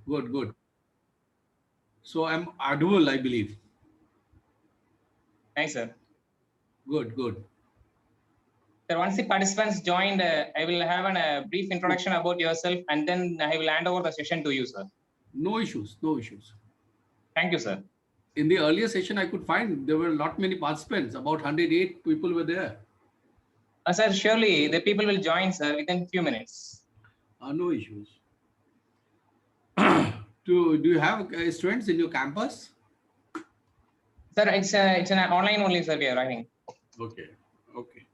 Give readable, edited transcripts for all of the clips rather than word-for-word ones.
Good, good. So I'm audible, I believe. Nice, sir. Good, good. Sir, once the participants joined, I will have a brief introduction about yourself, and then I will hand over the session to you, sir. No issues, no issues. Thank you, sir. In the earlier session, I could find there were not many participants. About 108 people were there. Sir, surely the people will join, sir, within few minutes. No issues. Do you have students in your campus? Sir, it's an online only, sir, we are writing. Okay, okay.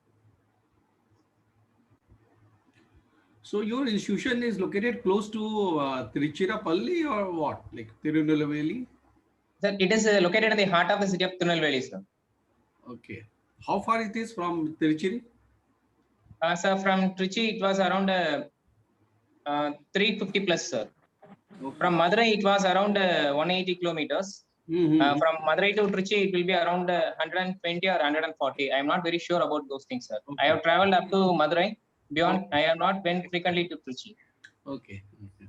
So your institution is located close to Tiruchirappalli or what? Like Tirunelveli? Sir, it is located in the heart of the city of Tirunelveli, sir. Okay. How far it is from Tiruchiri? Sir, from Trichy, it was around 350 plus, sir. Okay. From Madurai, it was around 180 kilometers. From Madurai to Trichy, it will be around 120 or 140. I am not very sure about those things, sir. Okay. I have traveled up to Madurai. Beyond, I have not went frequently to Trichy. Okay. Okay.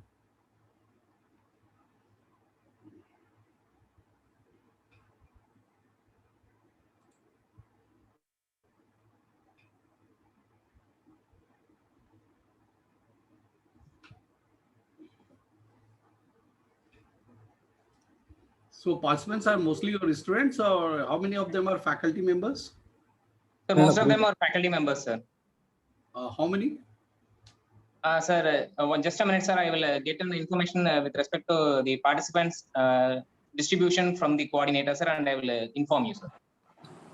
So participants are mostly your students, or how many of them are faculty members? So most of them are faculty members, sir. How many? Sir, just a minute, sir. I will get an information with respect to the participants distribution from the coordinator, sir, and I will inform you, sir.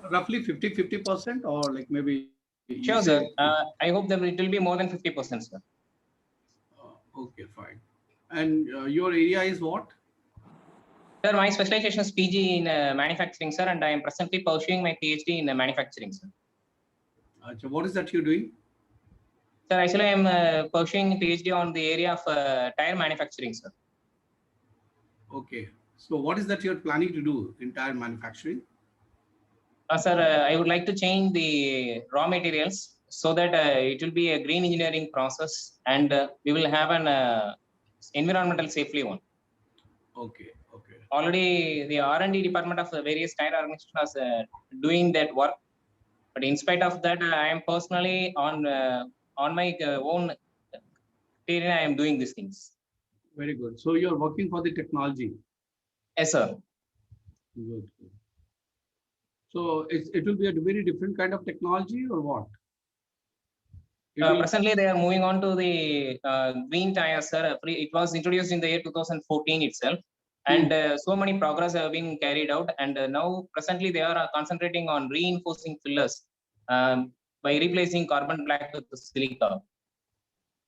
Roughly 50% or like maybe you Sure, say. sir. I hope that it will be more than 50%, sir. Okay, fine. And your area is what? Sir, my specialization is PG in manufacturing, sir, and I am presently pursuing my PhD in manufacturing, sir. So what is that you're doing? Sir, actually, I am pursuing PhD on the area of tire manufacturing, sir. Okay. So what is that you're planning to do in tire manufacturing? Sir, I would like to change the raw materials so that it will be a green engineering process, and we will have an environmental safely one. Okay. Okay. Already, the R&D department of the various tire organizations was doing that work, but in spite of that, I am personally on my own terrain. I am doing these things. Very good. So you're working for the technology. Yes, sir. Good. Good. So it will be a very different kind of technology or what? Presently, they are moving on to the green tires, sir. It was introduced in the year 2014 itself, and so many progress have been carried out. And now, presently, they are concentrating on reinforcing fillers by replacing carbon black with silica.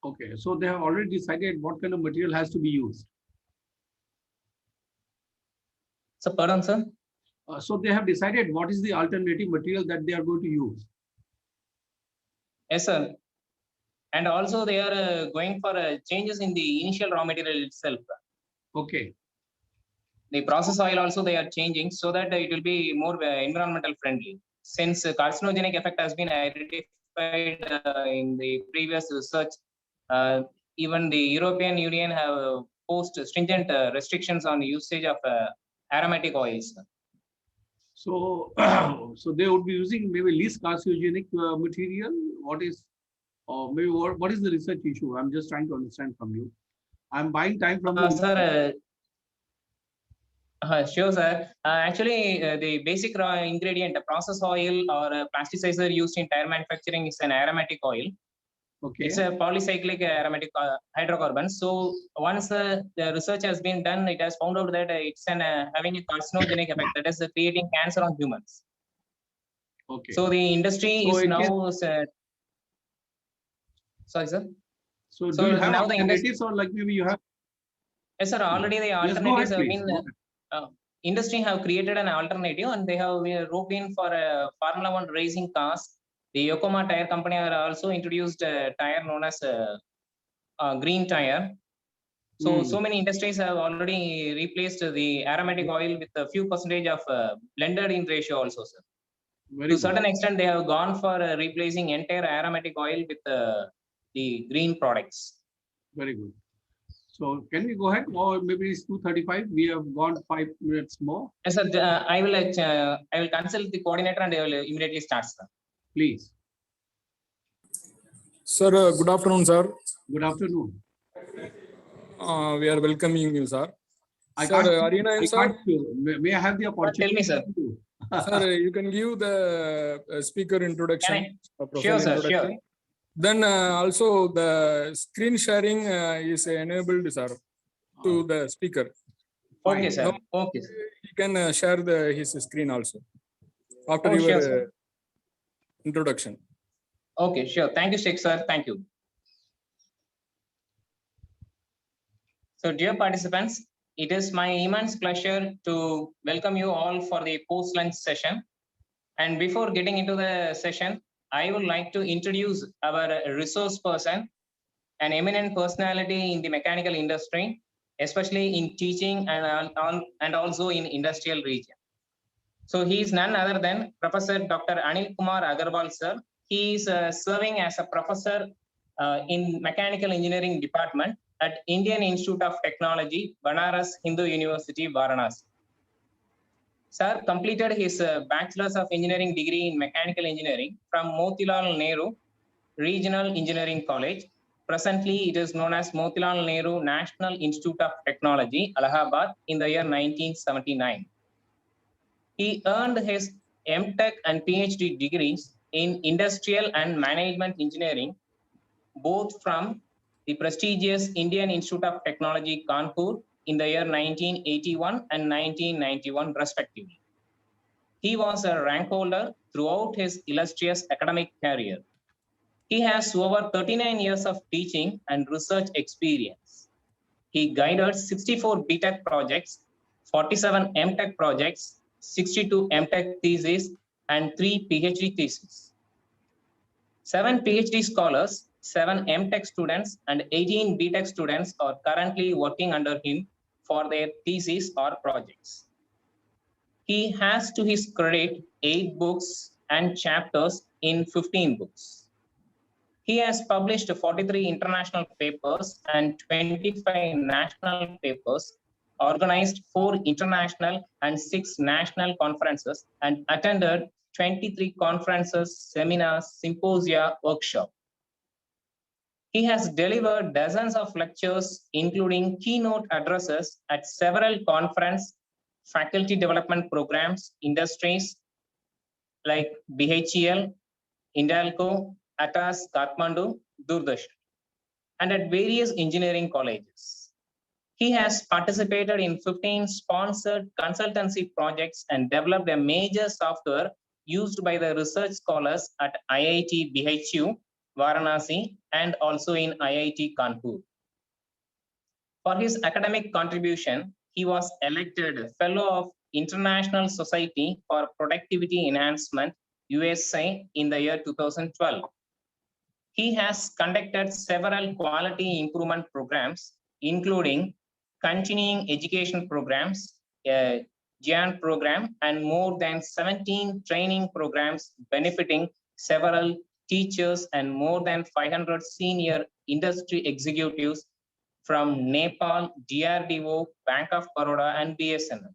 Okay, so they have already decided what kind of material has to be used. So, pardon, sir. So they have decided what is the alternative material that they are going to use. Yes, sir. And also, they are going for changes in the initial raw material itself. Okay. The process oil also they are changing so that it will be more environmental friendly. Since carcinogenic effect has been identified in the previous research, even the European Union have posed stringent restrictions on the usage of aromatic oils. So, so they would be using maybe least carcinogenic material. What is, or maybe what is the research issue? I'm just trying to understand from you. I'm buying time from you. Sir, sure, sir. Actually, the basic raw ingredient, process oil or plasticizer used in tire manufacturing is an aromatic oil. Okay. It's a polycyclic aromatic hydrocarbon. So once the research has been done, it has found out that it's having a carcinogenic effect, that is creating cancer on humans. Okay. So the industry So is now. Sorry, sir. So do you have now the alternatives or like maybe you have? Yes, sir. Already the alternatives have been. Industry have created an alternative, and they have roped in for Formula One racing cars. The Yokohama tire company are also introduced a tire known as green tire. So many industries have already replaced the aromatic oil with a few percentage of blended in ratio also, sir. To a certain extent, they have gone for replacing entire aromatic oil with the green products. Very good. So can we go ahead, or maybe it's 2:35? We have gone 5 minutes more. Yes, sir. I will consult the coordinator and I will immediately start, sir. Please. Sir, good afternoon, sir. Good afternoon. We are welcoming you, sir. I Sir, can't, Arina, I sir. can't, may I have the opportunity? Tell me, sir. Sir, you can give the speaker introduction. Sure, sir. Sure. Then also the screen sharing is enabled, sir, to the speaker. Okay, sir. No, Okay, sir. you can share his screen also after Oh, your sure, sir. introduction. Okay, sure. Thank you, Sheikh, sir. Thank you. So, dear participants, it is my immense pleasure to welcome you all for the post-lunch session. And before getting into the session, I would like to introduce our resource person, an eminent personality in the mechanical industry, especially in teaching and also in industrial region. So he is none other than Professor Dr. Anil Kumar Agarwal, sir. He is serving as a professor in mechanical engineering department at Indian Institute of Technology, Banaras Hindu University, Varanasi. Sir completed his Bachelor's of Engineering degree in Mechanical Engineering from Motilal Nehru Regional Engineering College. Presently, it is known as Motilal Nehru National Institute of Technology, Allahabad, in the year 1979. He earned his MTech and PhD degrees in Industrial and Management Engineering, both from the prestigious Indian Institute of Technology, Kanpur, in the year 1981 and 1991, respectively. He was a rank holder throughout his illustrious academic career. He has over 39 years of teaching and research experience. He guided 64 BTech projects, 47 MTech projects, 62 MTech theses, and 3 PhD theses. 7 PhD scholars, 7 MTech students, and 18 BTech students are currently working under him for their theses or projects. He has to his credit 8 books and chapters in 15 books. He has published 43 international papers and 25 national papers, organized 4 international and 6 national conferences, and attended 23 conferences, seminars, symposia, workshops. He has delivered dozens of lectures, including keynote addresses at several conference, faculty development programs, industries like BHEL, Hindalco, ATAS, Kathmandu, Doordarshan, and at various engineering colleges. He has participated in 15 sponsored consultancy projects and developed a major software used by the research scholars at IIT BHU, Varanasi, and also in IIT Kanpur. For his academic contribution, he was elected Fellow of International Society for Productivity Enhancement, USA, in the year 2012. He has conducted several quality improvement programs, including continuing education programs, a GIAN program, and more than 17 training programs benefiting several teachers and more than 500 senior industry executives from Nepal, DRDO, Bank of Baroda, and BSNL.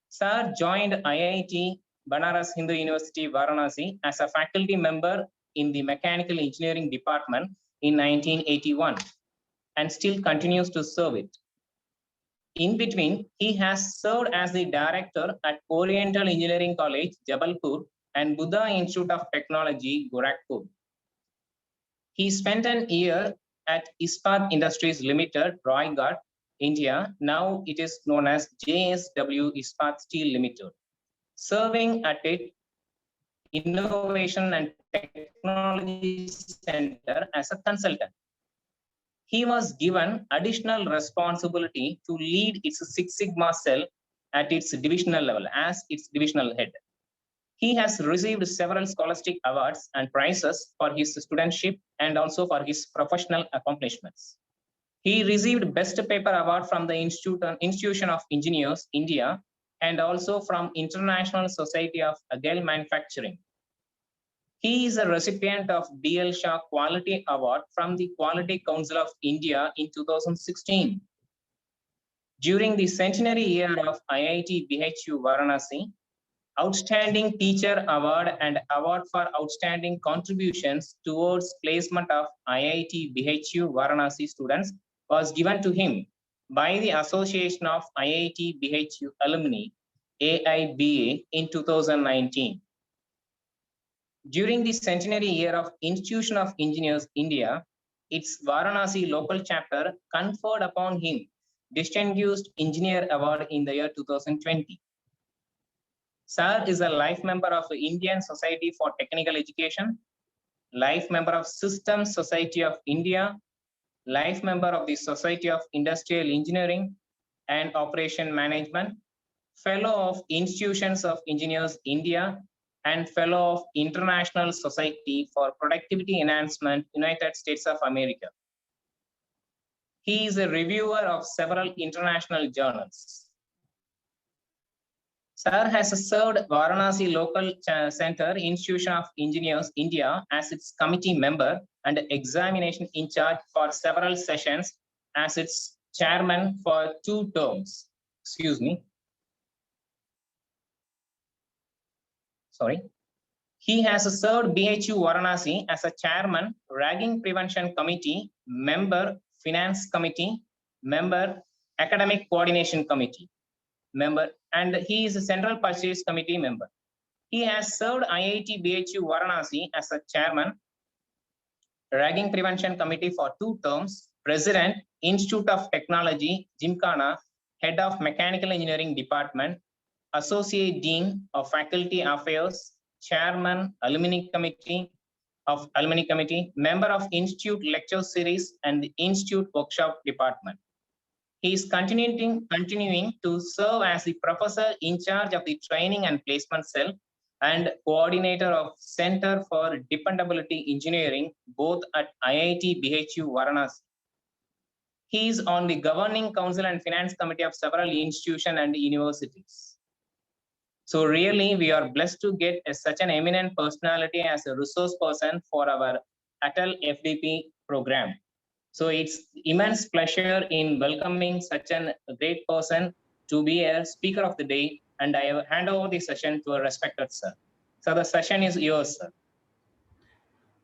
Sir joined IIT Banaras Hindu University, Varanasi as a faculty member in the Mechanical Engineering Department in 1981 and still continues to serve it. In between, he has served as the director at Oriental Engineering College, Jabalpur, and Buddha Institute of Technology, Gorakhpur. He spent an year at Ispat Industries Limited, Raigarh, India. Now it is known as JSW Ispat Steel Limited, serving at it Innovation and Technology Center as a consultant. He was given additional responsibility to lead its Six Sigma cell at its divisional level as its divisional head. He has received several scholastic awards and prizes for his studentship and also for his professional accomplishments. He received Best Paper Award from the Institution of Engineers, India, and also from International Society of Agile Manufacturing. He is a recipient of D.L. Shah Quality Award from the Quality Council of India in 2016. During the centenary year of IIT BHU Varanasi, Outstanding Teacher Award and Award for Outstanding Contributions towards placement of IIT BHU Varanasi students was given to him by the Association of IIT BHU Alumni, AIBA, in 2019. During the centenary year of Institution of Engineers India, its Varanasi local chapter conferred upon him Distinguished Engineer Award in the year 2020. Sir is a life member of the Indian Society for Technical Education, life member of Systems Society of India, life member of the Society of Industrial Engineering and Operation Management, fellow of Institutions of Engineers India, and fellow of International Society for Productivity Enhancement, United States of America. He is a reviewer of several international journals. Sir has served Varanasi Local Center Institution of Engineers India as its committee member and examination in charge for several sessions as its chairman for 2 terms. Excuse me. Sorry. He has served BHU Varanasi as a chairman, Ragging Prevention Committee, member, Finance Committee, member, Academic Coordination Committee, member, and he is a Central Purchase Committee member. He has served IIT BHU Varanasi as a chairman, Ragging Prevention Committee for 2 terms, president, Institute of Technology, Gymkhana, head of Mechanical Engineering Department, associate dean of Faculty Affairs, chairman, Alumni Committee, member of Institute Lecture Series and the Institute Workshop Department. He is continuing to serve as the professor in charge of the Training and Placement Cell and coordinator of Center for Dependability Engineering, both at IIT BHU Varanasi. He is on the Governing Council and Finance Committee of several institutions and universities. So really, we are blessed to get such an eminent personality as a resource person for our Atal FDP program. So it's immense pleasure in welcoming such a great person to be a speaker of the day, and I hand over the session to a respected sir. So the session is yours, sir.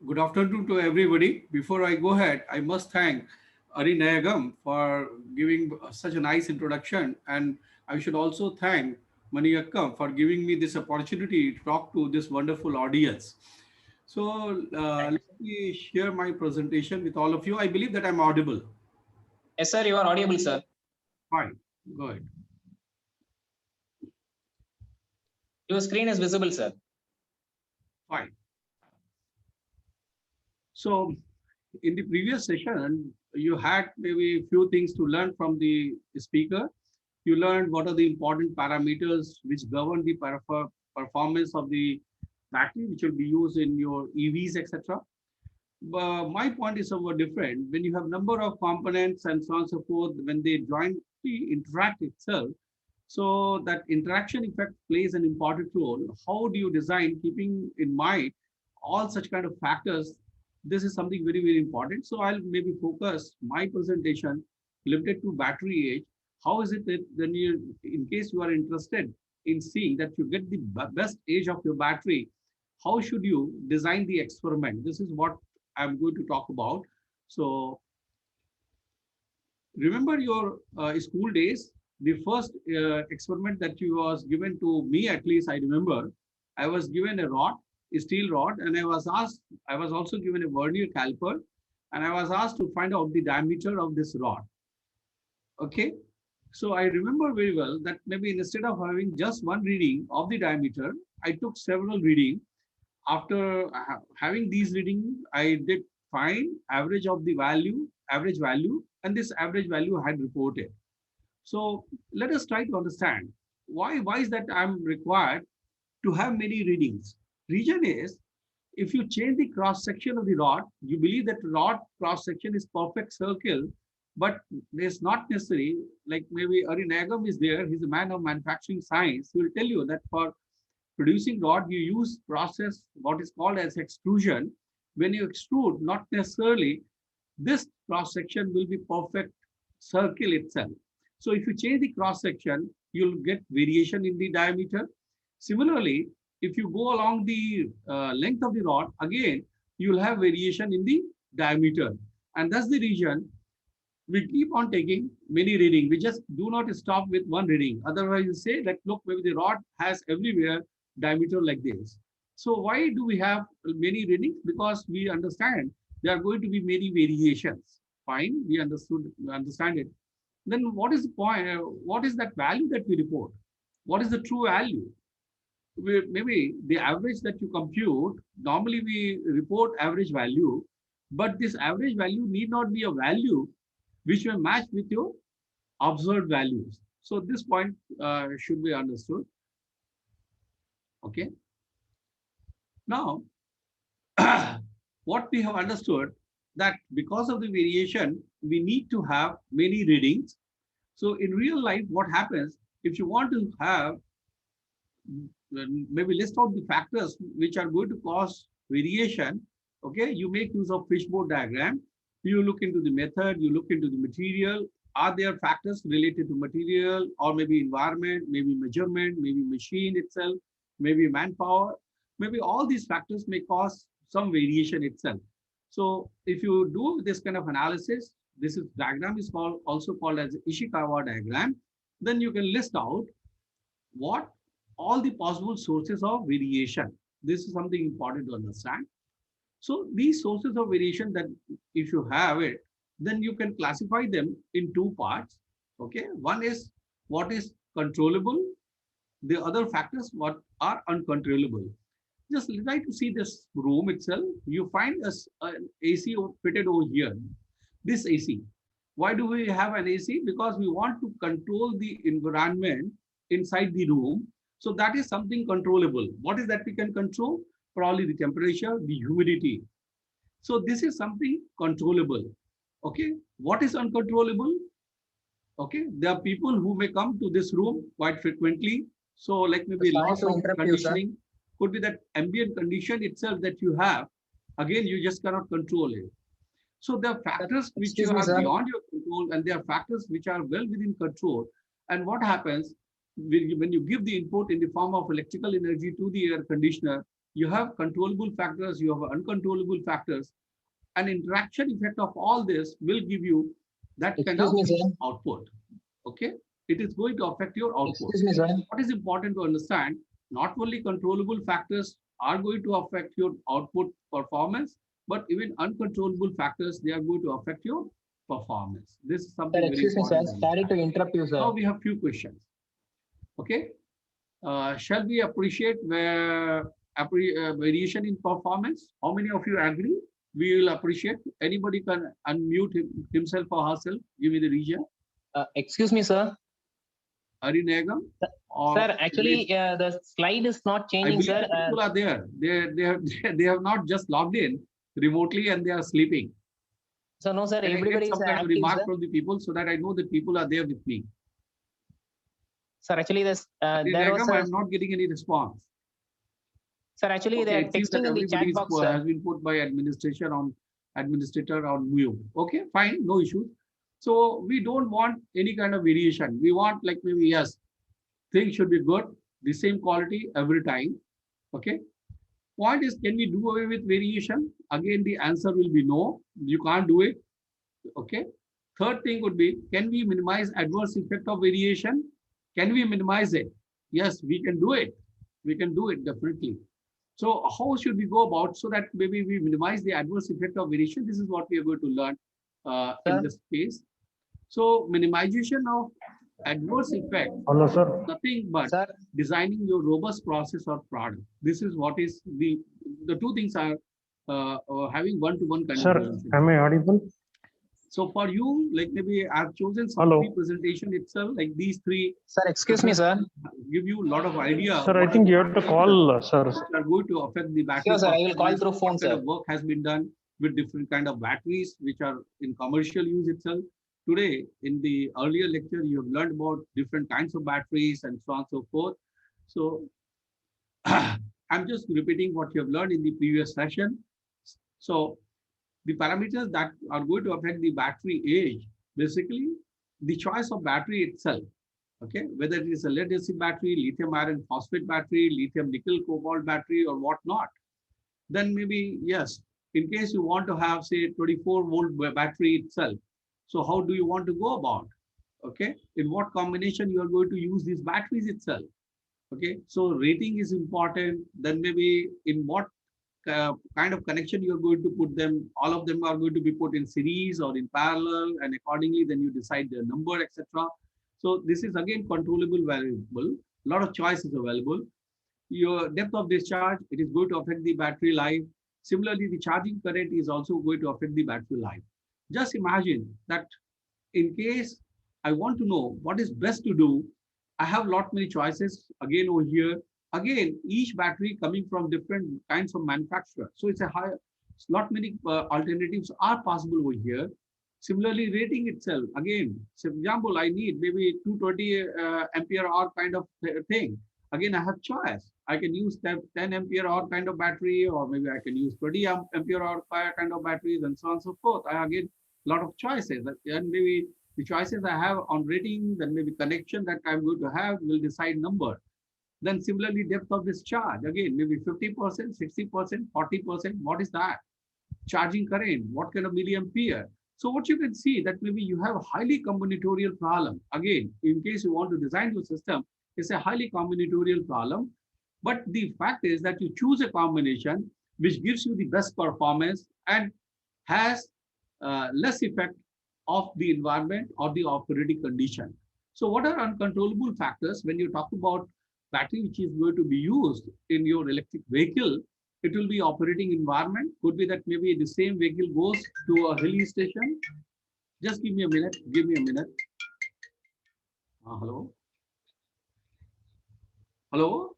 Good afternoon to everybody. Before I go ahead, I must thank Ari Nayagam for giving such a nice introduction, and I should also thank Maniyakkam for giving me this opportunity to talk to this wonderful audience. So let me share my presentation with all of you. I believe that I'm audible. Yes, sir, you are audible, sir. Fine, go ahead. Your screen is visible, sir. Fine. So in the previous session, you had maybe a few things to learn from the speaker. You learned what are the important parameters which govern the performance of the battery, which will be used in your EVs, etc. But my point is somewhat different. When you have number of components and so on and so forth, when they jointly interact itself, so that interaction effect plays an important role. How do you design, keeping in mind all such kind of factors? This is something very, very important. So I'll maybe focus my presentation limited to battery age. How is it that when you, in case you are interested in seeing that you get the best age of your battery, how should you design the experiment? This is what I'm going to talk about. So remember your school days, the first experiment that you was given to me, at least I remember, I was given a rod, a steel rod, and I was also given a vernier caliper, and I was asked to find out the diameter of this rod. Okay. So I remember very well that maybe instead of having just one reading of the diameter, I took several readings. After having these readings, I did find average of the value, and this average value had reported. So let us try to understand why is that I'm required to have many readings. Reason is, if you change the cross section of the rod, you believe that rod cross section is perfect circle, but it's not necessary. Like maybe Ari Nayagam is there, he's a man of manufacturing science. He will tell you that for producing rod, you use process what is called as extrusion. When you extrude, not necessarily this cross section will be perfect circle itself. So if you change the cross section, you'll get variation in the diameter. Similarly, if you go along the length of the rod, again, you'll have variation in the diameter. And that's the reason we keep on taking many reading. We just do not stop with one reading. Otherwise, you say that, look, maybe the rod has everywhere diameter like this. So why do we have many readings? Because we understand there are going to be many variations. Fine, we understand it. Then what is the point? What is that value that we report? What is the true value? Maybe the average that you compute, normally we report average value, but this average value need not be a value which will match with your observed values. So this point should be understood. Okay. Now, what we have understood that because of the variation, we need to have many readings. So in real life, what happens if you want to have, maybe list out the factors which are going to cause variation. Okay, you make use of fishbone diagram. You look into the method, you look into the material. Are there factors related to material or maybe environment, maybe measurement, maybe machine itself, maybe manpower? Maybe all these factors may cause some variation itself. So if you do this kind of analysis, this is diagram is also called as Ishikawa diagram. Then you can list out what all the possible sources of variation. This is something important to understand. So these sources of variation, that if you have it, then you can classify them in two parts. Okay, one is what is controllable, the other factors what are uncontrollable. Just try to see this room itself. You find an AC fitted over here. This AC. Why do we have an AC? Because we want to control the environment inside the room. So that is something controllable. What is that we can control? Probably the temperature, the humidity. So this is something controllable. Okay. What is uncontrollable? Okay. There are people who may come to this room quite frequently. So like maybe loss of conditioning. Could be that ambient condition itself that you have. Again, you just cannot control it. So there are factors which are beyond your control, and there are factors which are well within control. And what happens when you give the input in the form of electrical energy to the air conditioner, you have controllable factors, you have uncontrollable factors. An interaction effect of all this will give you that kind of output. Okay, it is going to affect your output. What is important to understand? Not only controllable factors are going to affect your output performance, but even uncontrollable factors, they are going to affect your performance. This is something very important. Sorry to interrupt you, sir. Now we have few questions. Okay. Shall we appreciate variation in performance? How many of you agree? We will appreciate. Anybody can unmute himself or herself. Give me the region. Excuse me, sir. Arinegam? Sir, actually, the slide is not changing, sir. People are there. They have not just logged in remotely and they are sleeping. So no, sir. Everybody is active, remark from the people so that I know that people are there with me. Sir, actually, there was. I'm not getting any response. Sir, actually, they are texting in the chat box. Has been put by administrator on mute. Okay, fine, no issue. So we don't want any kind of variation. We want like maybe yes, things should be good, the same quality every time. Okay. Point is, can we do away with variation? Again, the answer will be no. You can't do it. Okay. Third thing would be, can we minimize adverse effect of variation? Can we minimize it? Yes, we can do it. We can do it definitely. So how should we go about so that maybe we minimize the adverse effect of variation? This is what we are going to learn in this space. So minimization of adverse effect, nothing but designing your robust process or product. This is what is the two things are having one-to-one kind of relationship. Am I audible? So for you, like maybe I've chosen some presentation itself, like these three. Sir, excuse me, sir. Give you a lot of idea. Sir, I think you have to call, sir. Are going to affect the battery. Sure, sir. I will call through phone, sir. Work has been done with different kind of batteries which are in commercial use itself. Today, in the earlier lecture, you have learned about different kinds of batteries and so on and so forth. So I'm just repeating what you have learned in the previous session. So the parameters that are going to affect the battery age, basically the choice of battery itself. Okay, whether it is a lead acid battery, lithium iron phosphate battery, lithium nickel cobalt battery, or whatnot, then maybe yes, in case you want to have say 24-volt battery itself. So how do you want to go about? Okay, in what combination you are going to use these batteries itself? Okay, so rating is important. Then maybe in what kind of connection you are going to put them. All of them are going to be put in series or in parallel, and accordingly then you decide the number, etc. So this is again controllable variable. A lot of choice is available. Your depth of discharge, it is going to affect the battery life. Similarly, the charging current is also going to affect the battery life. Just imagine that in case I want to know what is best to do, I have lot many choices again over here. Again, each battery coming from different kinds of manufacturer. So it's a high, lot many alternatives are possible over here. Similarly, rating itself, again, so for example, I need maybe 220 ampere hour kind of thing. Again, I have choice. I can use 10 ampere hour kind of battery, or maybe I can use 20 ampere hour kind of batteries, and so on and so forth. I again, a lot of choices, and maybe the choices I have on rating, then maybe connection that I'm going to have will decide number. Then similarly, depth of discharge, again, maybe 50%, 60%, 40%, what is that? Charging current, what kind of milliampere? So what you can see that maybe you have a highly combinatorial problem. Again, in case you want to design your system, it's a highly combinatorial problem. But the fact is that you choose a combination which gives you the best performance and has less effect of the environment or the operating condition. So what are uncontrollable factors when you talk about battery which is going to be used in your electric vehicle? It will be operating environment. Could be that maybe the same vehicle goes to a hilly station. Just give me a minute. Give me a minute. Hello. Hello.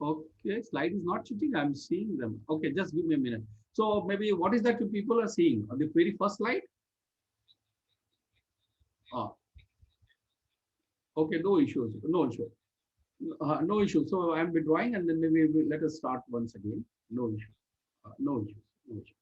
Okay, slide is not shooting. I'm seeing them. Okay, just give me a minute. So maybe what is that you people are seeing on the very first slide? Okay, no issues. No issue. No issue. So I'm withdrawing, and then maybe let us start once again. No issue. No issues. No issue.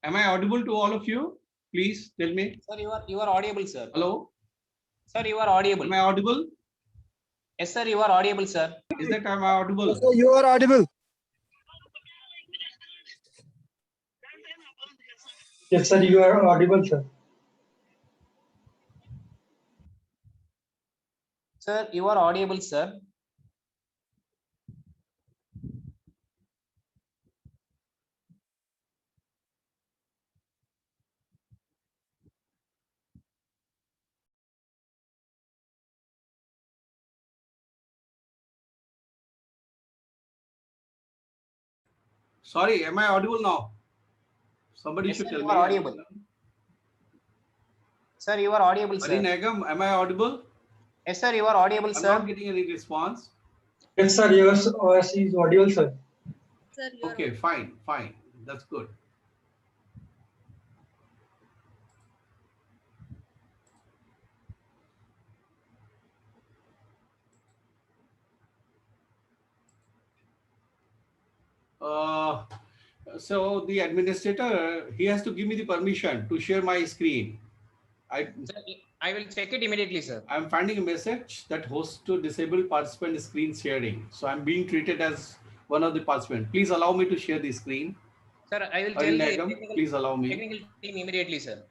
Am I audible to all of you? Please tell me. Sir, you are audible, sir. Hello. Sir, you are audible. Am I audible? Yes, sir, you are audible, sir. Is that am I audible? Yes, sir, you are audible. Yes, sir, you are audible, sir. Sir, you are audible, sir. Sorry, am I audible now? Somebody Yes, should sir, tell you me. are audible. Sir, you are audible, sir. Hari Nagam, am I audible? Yes, sir, you are audible, I'm sir. not getting any response. Yes, sir, your voice is audible, sir. Sir, you are Okay, fine, fine. That's good. So the administrator, he has to give me the permission to share my screen. Sir, I will check it immediately, sir. I'm finding a message that host to disable participant screen sharing. So I'm being treated as one of the participants. Please allow me to share the screen. Sir, I will tell Arun the Nagam, please allow me. technical team immediately, sir.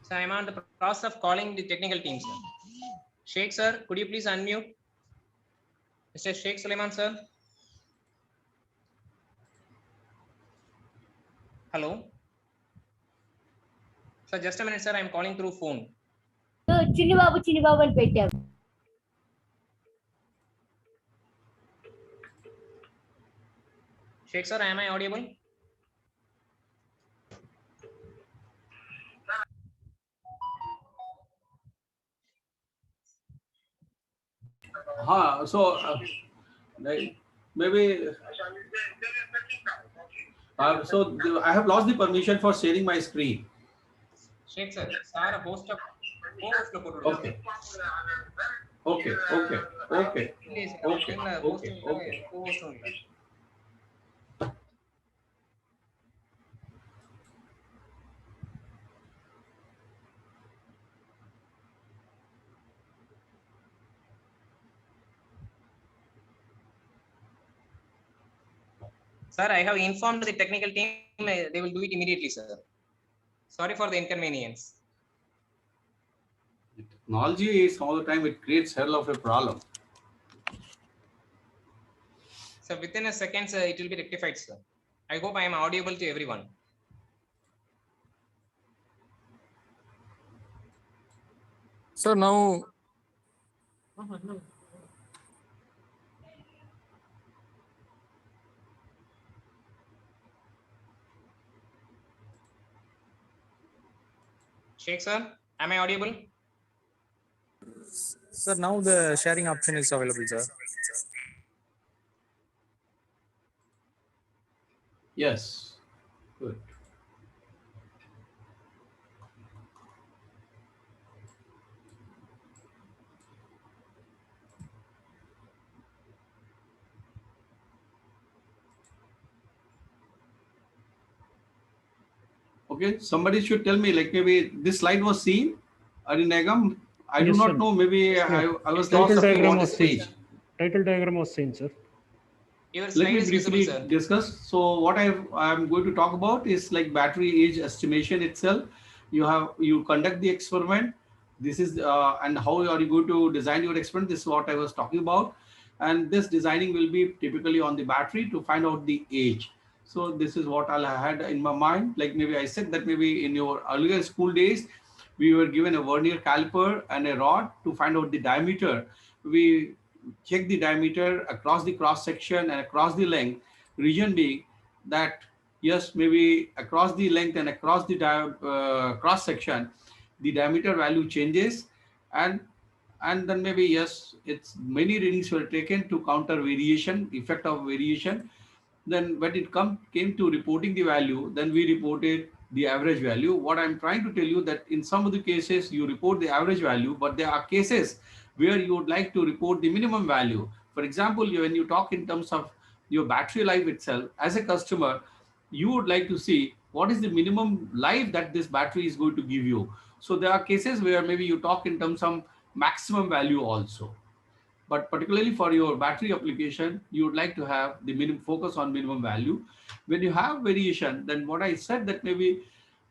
So I'm on the process of calling the technical team, sir. Sheikh, sir, could you please unmute? Mr. Sheikh Suleiman, sir. Hello. Sir, just a minute, sir. I'm calling through phone. Chinnibabu అని పెట్టావు. Sheikh, sir, am I audible? Maybe. I have lost the permission for sharing my screen. Sheikh, sir, sir, host of Okay. Okay. Sir, I have informed the technical team. They will do it immediately, sir. Sorry for the inconvenience. Technology is all the time, it creates hell of a problem. So within a second, sir, it will be rectified, sir. I hope I am audible to everyone. So now, Sheikh, sir, am I audible? Sir, now the sharing option is available, sir. Yes. Good. Okay, somebody should tell me, like maybe this slide was seen, Arun Nagam. I do Yes, not sir. know, maybe Yeah. I was Title lost diagram on the was seen. stage. Title diagram was seen, sir. Your Let slide me is visible, briefly sir. discuss. So what I'm going to talk about is like battery age estimation itself. You conduct the experiment. This is and how are you going to design your experiment? This is what I was talking about. And this designing will be typically on the battery to find out the age. So this is what I had in my mind. Like maybe I said that maybe in your earlier school days, we were given a vernier caliper and a rod to find out the diameter. We check the diameter across the cross section and across the length, region being that yes, maybe across the length and across the cross section, the diameter value changes, and then maybe yes, it's many readings were taken to counter variation, effect of variation. Then when it came to reporting the value, then we reported the average value. What I'm trying to tell you that in some of the cases you report the average value, but there are cases where you would like to report the minimum value. For example, when you talk in terms of your battery life itself, as a customer, you would like to see what is the minimum life that this battery is going to give you. So there are cases where maybe you talk in terms of maximum value also. But particularly for your battery application, you would like to have the minimum focus on minimum value. When you have variation, then what I said that maybe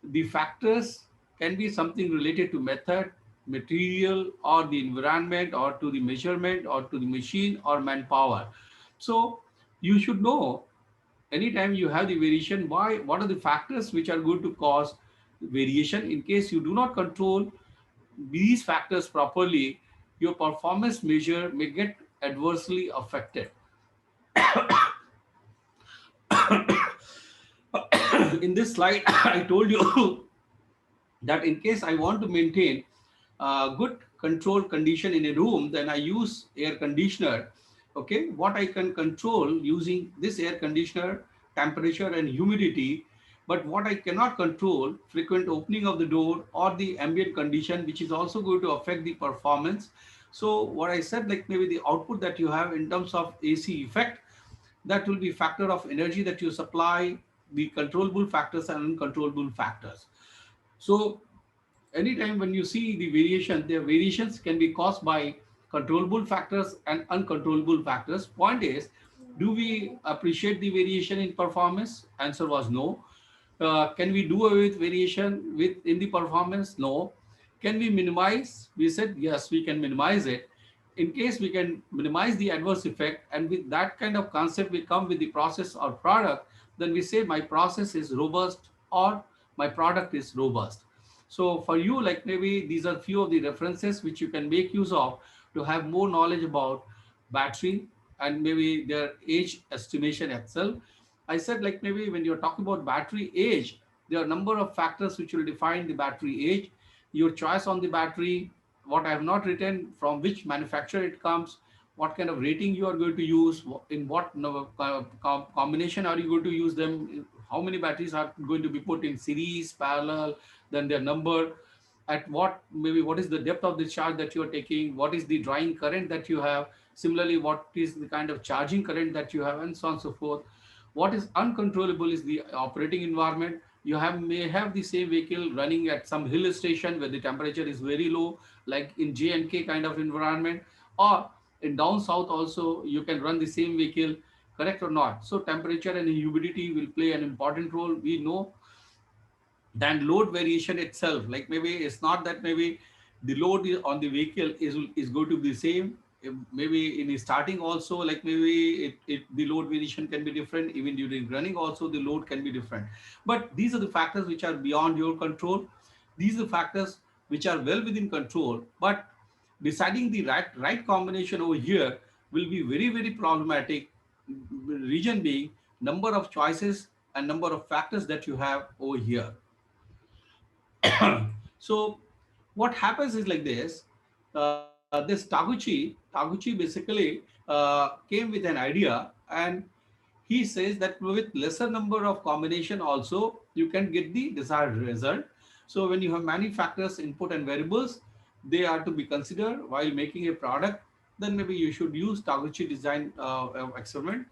the factors can be something related to method, material, or the environment, or to the measurement, or to the machine, or manpower. So you should know anytime you have the variation, what are the factors which are going to cause variation. In case you do not control these factors properly, your performance measure may get adversely affected. In this slide, I told you that in case I want to maintain good control condition in a room, then I use air conditioner. Okay, what I can control using this air conditioner, temperature and humidity, but what I cannot control, frequent opening of the door or the ambient condition, which is also going to affect the performance. So what I said, like maybe the output that you have in terms of AC effect, that will be factor of energy that you supply, the controllable factors and uncontrollable factors. So anytime when you see the variation, the variations can be caused by controllable factors and uncontrollable factors. Point is, do we appreciate the variation in performance? Answer was no. Can we do away with variation in the performance? No. Can we minimize? We said yes, we can minimize it. In case we can minimize the adverse effect, and with that kind of concept we come with the process or product, then we say my process is robust or my product is robust. So for you, like maybe these are few of the references which you can make use of to have more knowledge about battery and maybe their age estimation itself. I said like maybe when you're talking about battery age, there are a number of factors which will define the battery age, your choice on the battery, what I have not written, from which manufacturer it comes, what kind of rating you are going to use, in what combination are you going to use them, how many batteries are going to be put in series, parallel, then their number, at what, maybe what is the depth of the charge that you are taking, what is the drawing current that you have, similarly what is the kind of charging current that you have, and so on and so forth. What is uncontrollable is the operating environment. You may have the same vehicle running at some hill station where the temperature is very low, like in J&K kind of environment, or in down south also you can run the same vehicle, correct or not? So temperature and humidity will play an important role, we know. Then load variation itself, like maybe it's not that maybe the load on the vehicle is going to be the same. Maybe in the starting also, like maybe the load variation can be different, even during running also the load can be different. But these are the factors which are beyond your control. These are the factors which are well within control, but deciding the right combination over here will be very, very problematic. Reason being number of choices and number of factors that you have over here. So what happens is like this, this Taguchi basically came with an idea, and he says that with lesser number of combination also you can get the desired result. So when you have many factors, input and variables, they are to be considered while making a product, then maybe you should use Taguchi design experiment.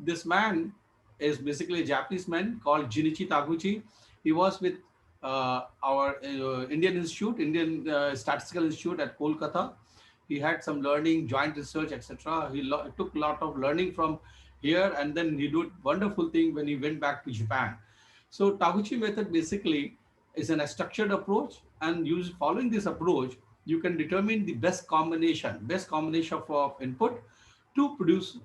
This man is basically a Japanese man called Junichi Taguchi. He was with our Indian Institute, Indian Statistical Institute at Kolkata. He had some learning, joint research, etc. He took a lot of learning from here, and then he did wonderful thing when he went back to Japan. So Taguchi method basically is a structured approach, and following this approach, you can determine the best combination of input to produce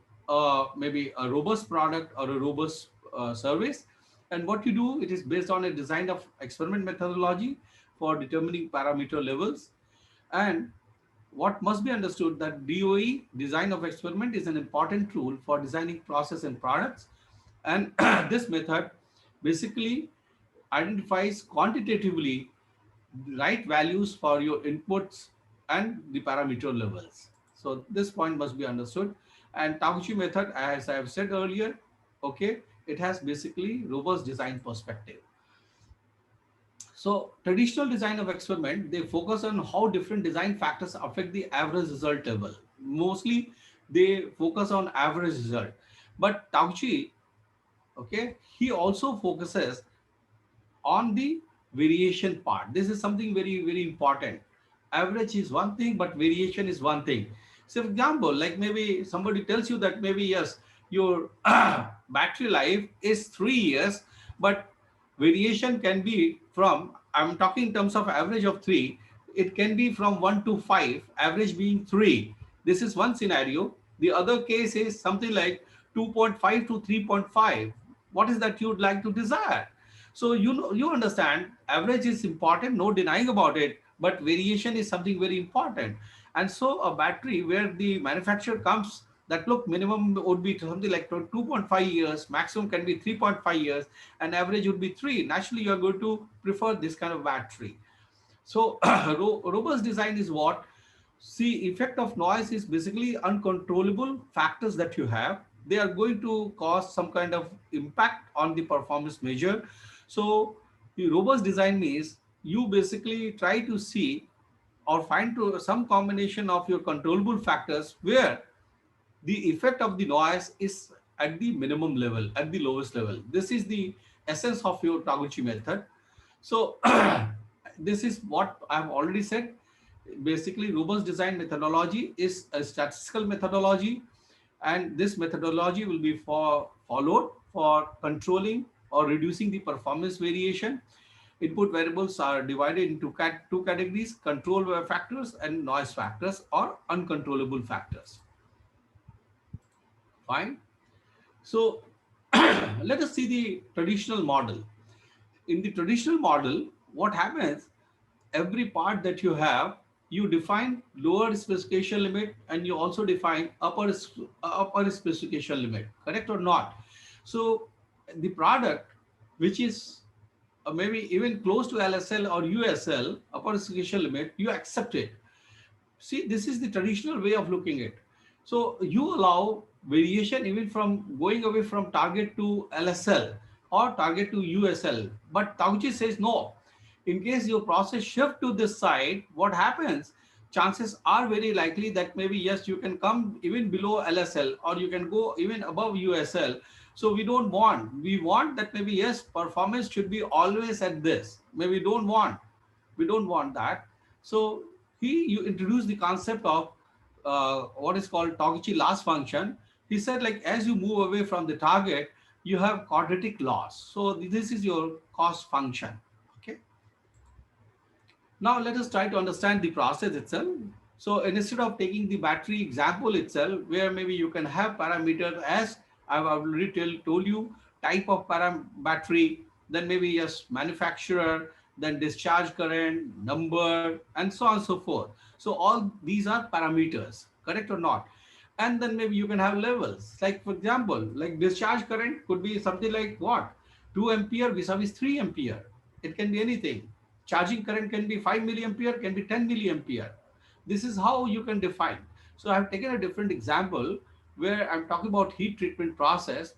maybe a robust product or a robust service. And what you do, it is based on a design of experiment methodology for determining parameter levels. And what must be understood that DOE, design of experiment, is an important tool for designing process and products. And this method basically identifies quantitatively the right values for your inputs and the parameter levels. So this point must be understood. And Taguchi method, as I have said earlier, okay, it has basically robust design perspective. So traditional design of experiment, they focus on how different design factors affect the average result level. Mostly they focus on average result. But Taguchi, okay, he also focuses on the variation part. This is something very, very important. Average is one thing, but variation is one thing. So for example, like maybe somebody tells you that maybe yes, your battery life is 3 years, but variation can be from, I'm talking in terms of average of 3, it can be from 1 to 5, average being 3. This is one scenario. The other case is something like 2.5 to 3.5. What is that you would like to desire? So you understand, average is important, no denying about it, but variation is something very important. And so a battery where the manufacturer comes that look, minimum would be something like 2.5 years, maximum can be 3.5 years, and average would be 3. Naturally, you are going to prefer this kind of battery. So robust design is what? See, effect of noise is basically uncontrollable factors that you have. They are going to cause some kind of impact on the performance measure. So the robust design means you basically try to see or find some combination of your controllable factors where the effect of the noise is at the minimum level, at the lowest level. This is the essence of your Taguchi method. So this is what I've already said. Basically, robust design methodology is a statistical methodology, and this methodology will be followed for controlling or reducing the performance variation. Input variables are divided into two categories: control factors and noise factors, or uncontrollable factors. Fine. So let us see the traditional model. In the traditional model, what happens, every part that you have, you define lower specification limit and you also define upper specification limit, correct or not? So the product which is maybe even close to LSL or USL, upper specification limit, you accept it. See, this is the traditional way of looking at it. So you allow variation even from going away from target to LSL or target to USL. But Taguchi says no. In case your process shift to this side, what happens? Chances are very likely that maybe yes, you can come even below LSL or you can go even above USL. So we don't want. We want that maybe yes, performance should be always at this. Maybe we don't want that. So you introduce the concept of what is called Taguchi loss function. He said, like, as you move away from the target, you have quadratic loss. So this is your cost function. Okay. Now let us try to understand the process itself. So instead of taking the battery example itself, where maybe you can have parameters as I've already told you, type of battery, then maybe yes, manufacturer, then discharge current, number, and so on and so forth. So all these are parameters, correct or not? And then maybe you can have levels. Like for example, like discharge current could be something like what? 2 ampere vis-a-vis 3 ampere. It can be anything. Charging current can be 5 milliampere, can be 10 milliampere. This is how you can define. So I've taken a different example where I'm talking about heat treatment process,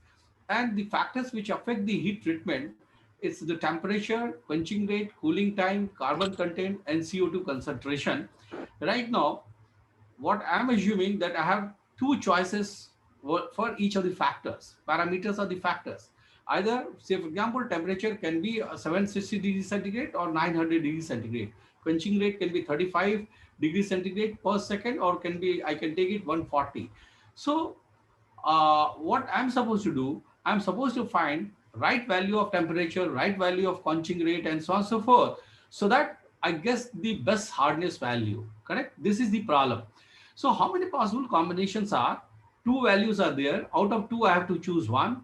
and the factors which affect the heat treatment, it's the temperature, quenching rate, cooling time, carbon content, and CO2 concentration. Right now, what I'm assuming that I have two choices for each of the factors. Parameters are the factors. Either, say for example, temperature can be 760 degrees centigrade or 900 degrees centigrade. Quenching rate can be 35 degrees centigrade per second, or can be, I can take it 140. So what I'm supposed to do, I'm supposed to find right value of temperature, right value of quenching rate, and so on and so forth, so that I guess the best hardness value, correct? This is the problem. So how many possible combinations are? Two values are there. Out of two, I have to choose one.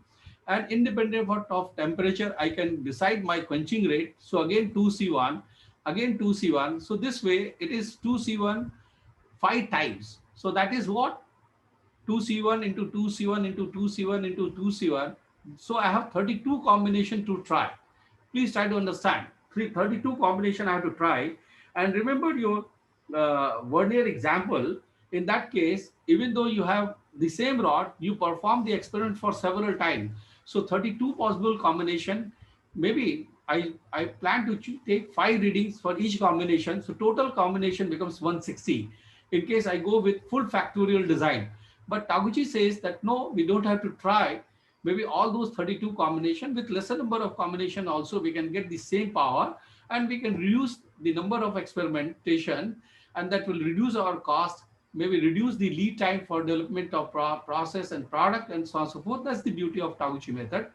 And independent of temperature, I can decide my quenching rate. So again, 2C1, again 2C1. So this way, it is 2C1 5 times. So that is what? 2C1 into 2C1 into 2C1 into 2C1. So I have 32 combination to try. Please try to understand. 32 combination I have to try. And remember your Vernier example. In that case, even though you have the same rod, you perform the experiment for several times. So 32 possible combination. Maybe I plan to take 5 readings for each combination. So total combination becomes 160 in case I go with full factorial design. But Taguchi says that no, we don't have to try maybe all those 32 combination. With lesser number of combination also, we can get the same power, and we can reduce the number of experimentation, and that will reduce our cost, maybe reduce the lead time for development of process and product, and so on and so forth. That's the beauty of Taguchi method.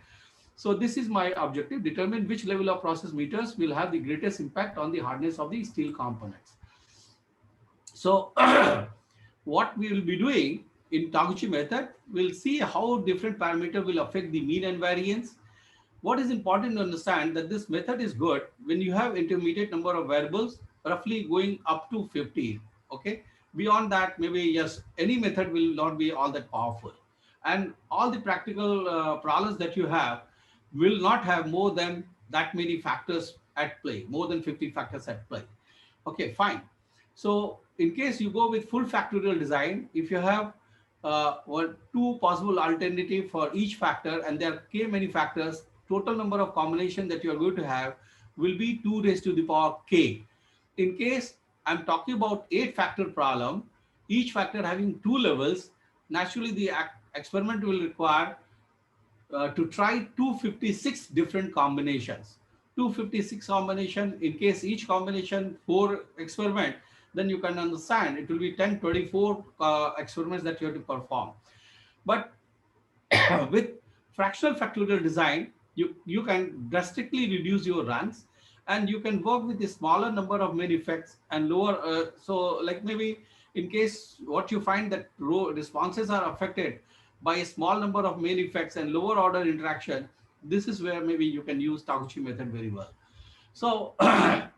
So this is my objective: determine which level of process meters will have the greatest impact on the hardness of the steel components. So what we will be doing in Taguchi method, we'll see how different parameters will affect the mean and variance. What is important to understand that this method is good when you have intermediate number of variables, roughly going up to 50. Okay. Beyond that, maybe yes, any method will not be all that powerful. And all the practical problems that you have will not have more than that many factors at play, more than 50 factors at play. Okay, fine. So in case you go with full factorial design, if you have two possible alternatives for each factor, and there are k many factors, total number of combination that you are going to have will be 2 raised to the power k. In case I'm talking about 8-factor problem, each factor having 2 levels, naturally the experiment will require to try 256 different combinations. 256 combination, in case each combination 4 experiment, then you can understand it will be 1024 experiments that you have to perform. But with fractional factorial design, you can drastically reduce your runs, and you can work with a smaller number of main effects and lower. So like maybe in case what you find that row responses are affected by a small number of main effects and lower order interaction, this is where maybe you can use Taguchi method very well. So I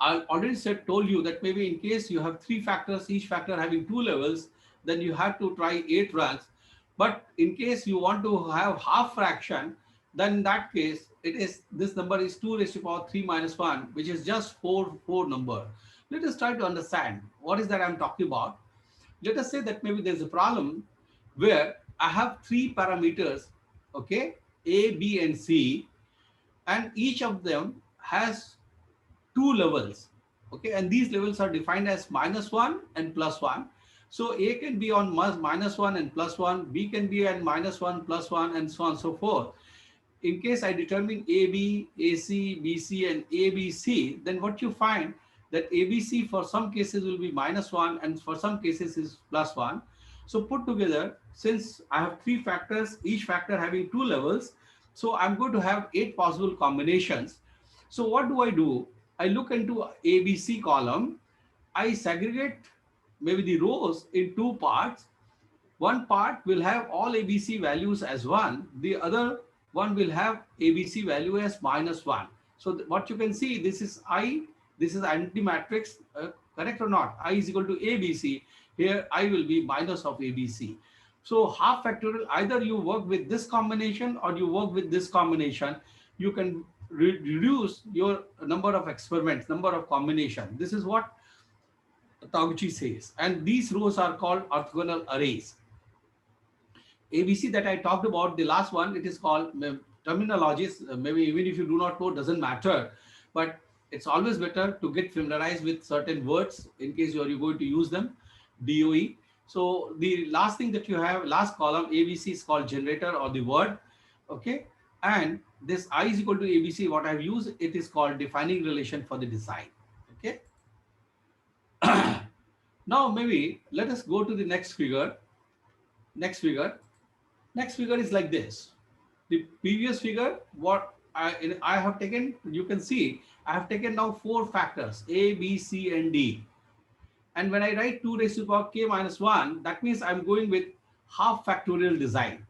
already told you that maybe in case you have 3 factors, each factor having 2 levels, then you have to try 8 runs. But in case you want to have half fraction, then in that case, this number is 2 raised to power 3 minus 1, which is just 4 number. Let us try to understand what is that I'm talking about. Let us say that maybe there's a problem where I have 3 parameters, okay, A, B, and C, and each of them has 2 levels, okay, and these levels are defined as -1 and +1. So A can be on -1 and +1, B can be on -1, +1, and so on and so forth. In case I determine AB, AC, BC, and ABC, then what you find that ABC for some cases will be -1 and for some cases is +1. So put together, since I have 3 factors, each factor having 2 levels, so I'm going to have 8 possible combinations. So what do? I look into ABC column, I segregate maybe the rows in 2 parts. One part will have all ABC values as 1, the other one will have ABC value as -1. So what you can see, this is I, this is anti-matrix, correct or not? I is equal to ABC. Here I will be minus of ABC. So half factorial, either you work with this combination or you work with this combination, you can reduce your number of experiments, number of combinations. This is what Taguchi says. And these rows are called orthogonal arrays. ABC that I talked about, the last one, it is called terminologies. Maybe even if you do not know, doesn't matter. But it's always better to get familiarized with certain words in case you're going to use them. DOE. So the last thing that you have, last column, ABC is called generator or the word. Okay. And this I is equal to ABC, what I've used, it is called defining relation for the design. Okay. Now maybe let us go to the next figure. Next figure is like this. The previous figure, what I have taken, you can see, I have taken now 4 factors, A, B, C, and D. And when I write 2 raised to the power k minus 1, that means I'm going with half factorial design.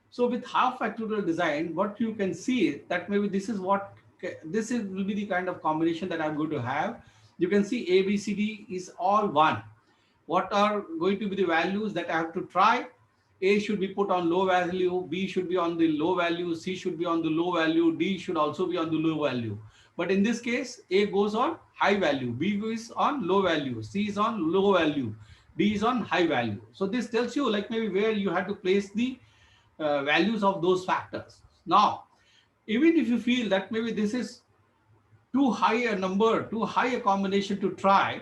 So with half factorial design, what you can see that maybe this is what, will be the kind of combination that I'm going to have. You can see A, B, C, D is all 1. What are going to be the values that I have to try? A should be put on low value, B should be on the low value, C should be on the low value, D should also be on the low value. But in this case, A goes on high value, B is on low value, C is on low value, D is on high value. So this tells you like maybe where you have to place the values of those factors. Now, even if you feel that maybe this is too high a number, too high a combination to try,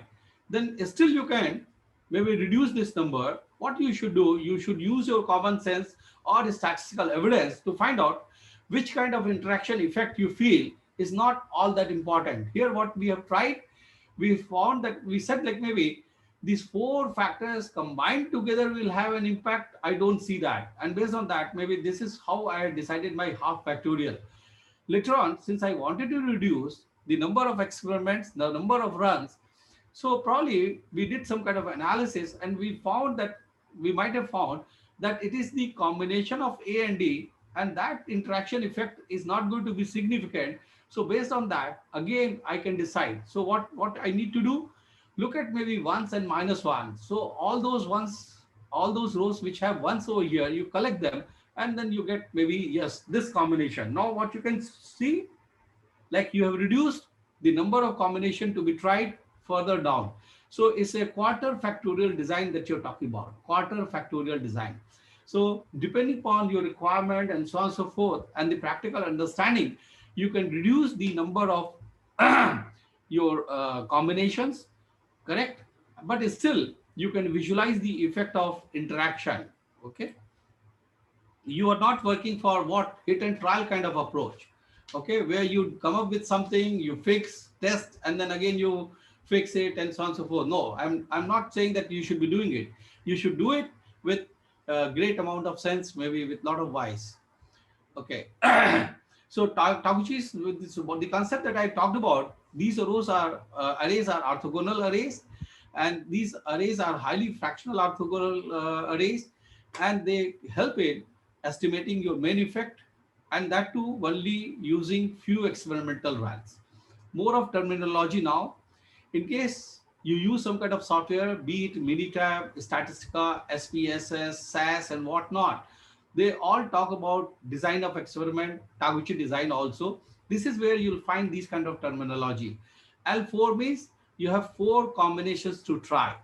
then still you can maybe reduce this number. What you should do, you should use your common sense or statistical evidence to find out which kind of interaction effect you feel is not all that important. Here what we have tried, we found that we said like maybe these 4 factors combined together will have an impact. I don't see that. And based on that, maybe this is how I decided my half factorial. Later on, since I wanted to reduce the number of experiments, the number of runs, so probably we did some kind of analysis and we found that we might have found that it is the combination of A and D, and that interaction effect is not going to be significant. So based on that, again, I can decide. So what I need to do, look at maybe 1s and -1. So all those ones, all those rows which have 1s over here, you collect them and then you get maybe, yes, this combination. Now what you can see, like you have reduced the number of combination to be tried further down. So it's a quarter factorial design that you're talking about, quarter factorial design. So depending upon your requirement and so on and so forth, and the practical understanding, you can reduce the number of your combinations, correct? But still, you can visualize the effect of interaction, okay? you are not working for what hit and trial kind of approach, okay, where you come up with something, you fix, test, and then again you fix it and so on and so forth. No, I'm not saying that you should be doing it. You should do it with a great amount of sense, maybe with lot of wise. Okay. So Taguchi's with this, what the concept that I talked about, these arrays are orthogonal arrays, and these arrays are highly fractional orthogonal arrays, and they help in estimating your main effect, and that too only using few experimental runs. More of terminology now. In case you use some kind of software, be it Minitab, Statistica, SPSS, SAS, and whatnot, they all talk about design of experiment, Taguchi design also. This is where you'll find these kind of terminology. L4 means you have 4 combinations to try.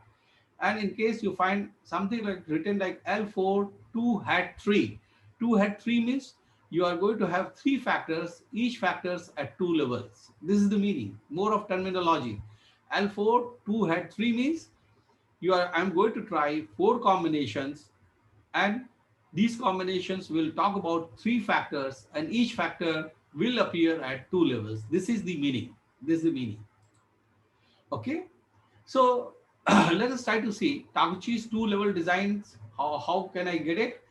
And in case you find something like written like L4 2 hat 3, 2 hat 3 means you are going to have 3 factors, each factors at 2 levels. This is the meaning, more of terminology. L4 2 hat 3 means I'm going to try 4 combinations, and these combinations will talk about 3 factors, and each factor will appear at 2 levels. This is the meaning. This is the meaning. Okay. So let us try to see Taguchi's 2-level designs. How can I get it?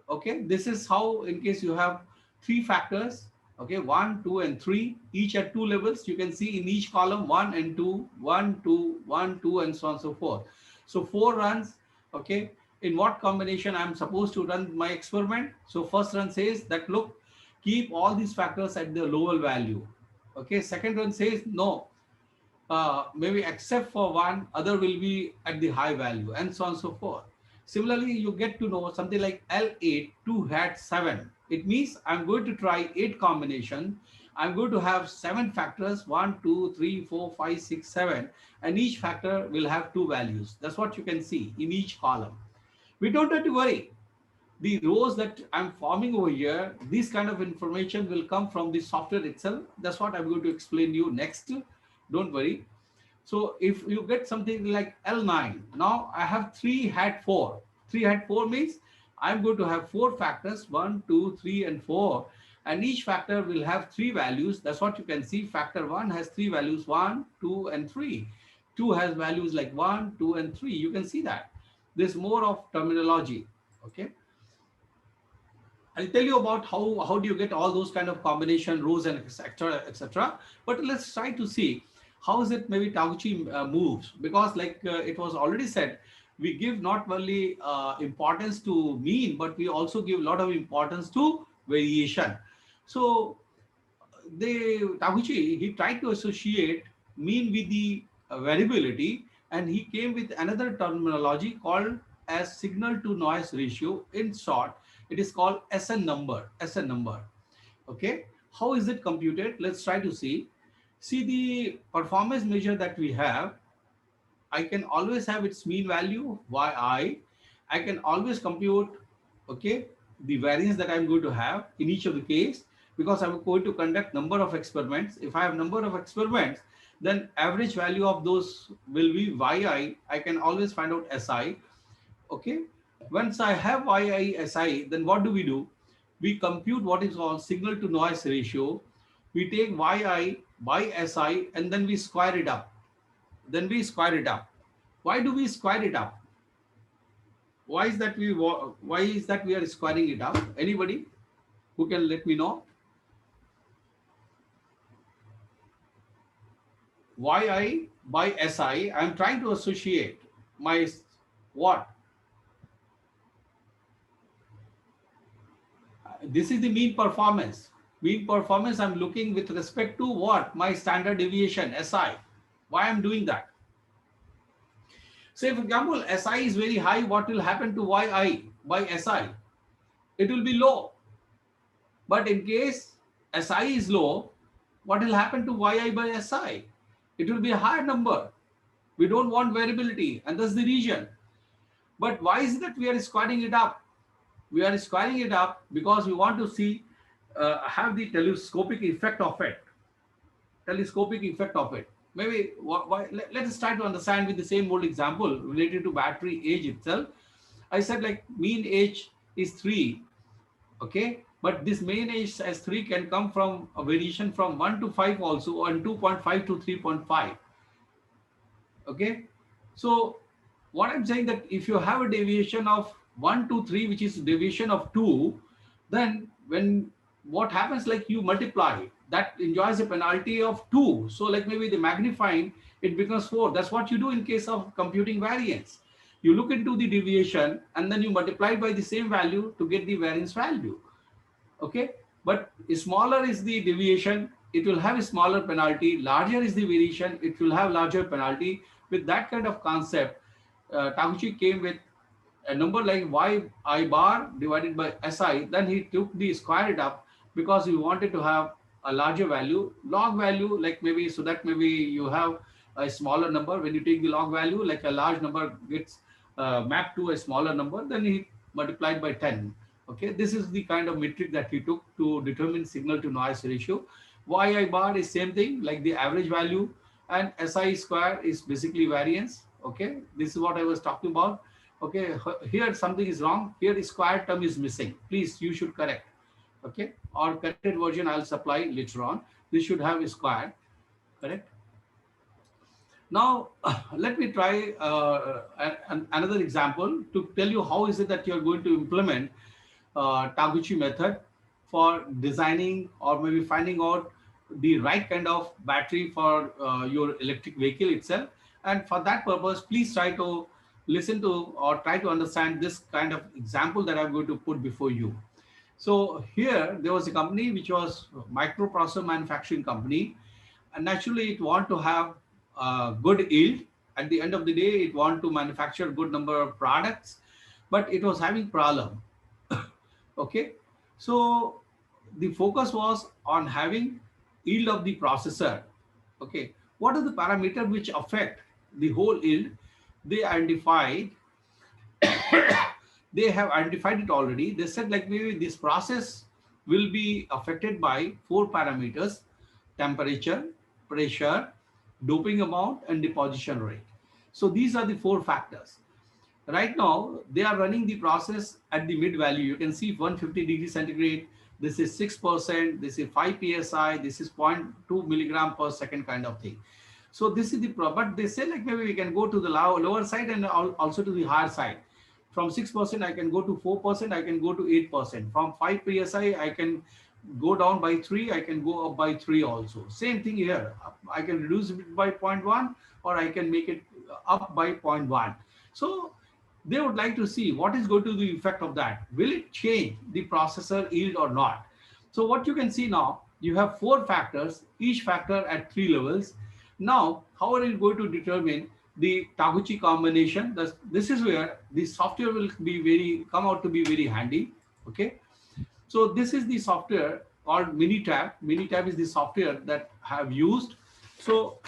Okay, this is how, in case you have 3 factors, okay, 1, 2, and 3, each at 2 levels. You can see in each column 1 and 2, 1, 2, 1, 2, and so on and so forth. So 4 runs. Okay, in what combination I'm supposed to run my experiment? So first run says that, look, keep all these factors at the lower value. Okay, second run says no, maybe except for one, other will be at the high value, and so on and so forth. Similarly, you get to know something like L8 2 hat 7. It means I'm going to try 8 combination. I'm going to have 7 factors, 1, 2, 3, 4, 5, 6, 7, and each factor will have 2 values. That's what you can see in each column. We don't have to worry. The rows that I'm forming over here, this kind of information will come from the software itself. That's what I'm going to explain you next. Don't worry. So if you get something like L9, now I have 3 hat 4. 3 hat 4 means I'm going to have 4 factors, 1, 2, 3, and 4. And each factor will have 3 values. That's what you can see. Factor 1 has 3 values, 1, 2, and 3. 2 has values like 1, 2, and 3. You can see that. There's more of terminology. Okay. I'll tell you about how do you get all those kind of combination rows and etc. etc. But let's try to see how is it maybe Taguchi moves, because like it was already said, we give not only importance to mean, but we also give a lot of importance to variation. So Taguchi, he tried to associate mean with the variability, and he came with another terminology called as signal to noise ratio. In short, it is called SN number. SN number. Okay. How is it computed? Let's try to see. See the performance measure that we have. I can always have its mean value, yi. I can always compute, okay, the variance that I'm going to have in each of the case, because I'm going to conduct number of experiments. If I have number of experiments, then average value of those will be yi. I can always find out si. Okay. Once I have yi, si, then what do? We compute what is called signal to noise ratio. We take yi by si, and then we square it up. Why do we square it up? Why is that we are squaring it up? Anybody who can let me know? Yi by si, I'm trying to associate my what? This is the mean performance. Mean performance I'm looking with respect to what? My standard deviation, SI. Why I'm doing that? Say for example, SI is very high, what will happen to yi by SI? It will be low. But in case SI is low, what will happen to yi by SI? It will be a higher number. We don't want variability, and that's the reason. But why is it that we are squaring it up? We are squaring it up because we want to see, have the telescopic effect of it. Maybe let us try to understand with the same old example related to battery age itself. I said like mean age is 3, Okay, but this main S3 can come from a variation from 1 to 5 also, and 2.5 to 3.5. Okay, so what I'm saying that if you have a deviation of 1 to 3, which is deviation of 2, then when what happens, like you multiply, that enjoys a penalty of 2. So like maybe the magnifying, it becomes 4. That's what you do in case of computing variance. You look into the deviation and then you multiply by the same value to get the variance value. Okay, but smaller is the deviation, it will have a smaller penalty. Larger is the variation, it will have larger penalty. With that kind of concept, Taguchi came with a number like y I bar divided by si. Then he took the square it up because he wanted to have a larger value, log value, like maybe, so that maybe you have a smaller number. When you take the log value, like a large number gets mapped to a smaller number, then he multiplied by 10. Okay, this is the kind of metric that he took to determine signal to noise ratio. Yi bar is same thing, like the average value, and si square is basically variance. Okay, this is what I was talking about. Okay, here something is wrong. Here the square term is missing. Please, you should correct. Okay, or corrected version I'll supply later on. This should have a square, correct? Now, let me try another example to tell you how is it that you're going to implement Taguchi method for designing or maybe finding out the right kind of battery for your electric vehicle itself. And for that purpose, please try to listen to or try to understand this kind of example that I'm going to put before you. So here there was a company which was microprocessor manufacturing company, and naturally it want to have good yield. At the end of the day, it want to manufacture good number of products, but it was having problem. Okay, so the focus was on having yield of the processor. Okay, what are the parameters which affect the whole yield? They identified, they have identified it already. They said like maybe this process will be affected by 4 parameters: temperature, pressure, doping amount, and deposition rate. So these are the 4 factors. Right now, they are running the process at the mid value. You can see 150 degrees centigrade. This is 6%. This is 5 psi. This is 0.2 milligram per second kind of thing. So this is the but they say like maybe we can go to the lower side and also to the higher side. From 6%, I can go to 4%. I can go to 8%. From 5 psi, I can go down by 3. I can go up by 3 also. Same thing here. I can reduce it by 0.1 or I can make it up by 0.1. So they would like to see what is going to be the effect of that. Will it change the processor yield or not? So what you can see now, you have 4 factors, each factor at 3 levels. Now, how are you going to determine the Taguchi combination? This is where the software will be come out to be very handy. Okay, so this is the software called Minitab. Minitab is the software that I have used. So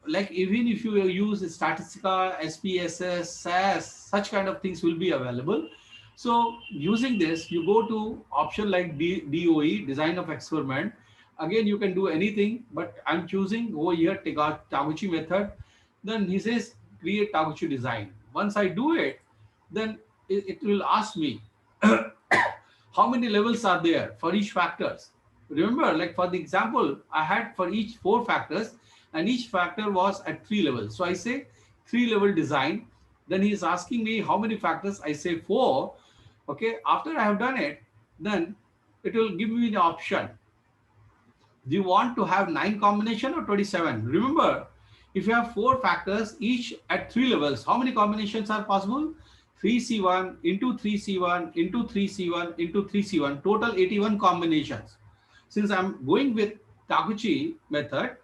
like even if you use Statistica, SPSS, SAS, such kind of things will be available. So using this, you go to option like DOE, design of experiment. Again, you can do anything, but I'm choosing over here Taguchi method. Then he says create Taguchi design. Once I do it, then it will ask me how many levels are there for each factors. Remember, like for the example, I had for each 4 factors, and each factor was at 3 levels. So I say 3 level design. Then he is asking me how many factors. I say 4. Okay, after I have done it, then it will give me the option. Do you want to have 9 combination or 27? Remember, if you have 4 factors, each at 3 levels, how many combinations are possible? 3C1 into 3C1 into 3C1 into 3C1, total 81 combinations. Since I'm going with Taguchi method,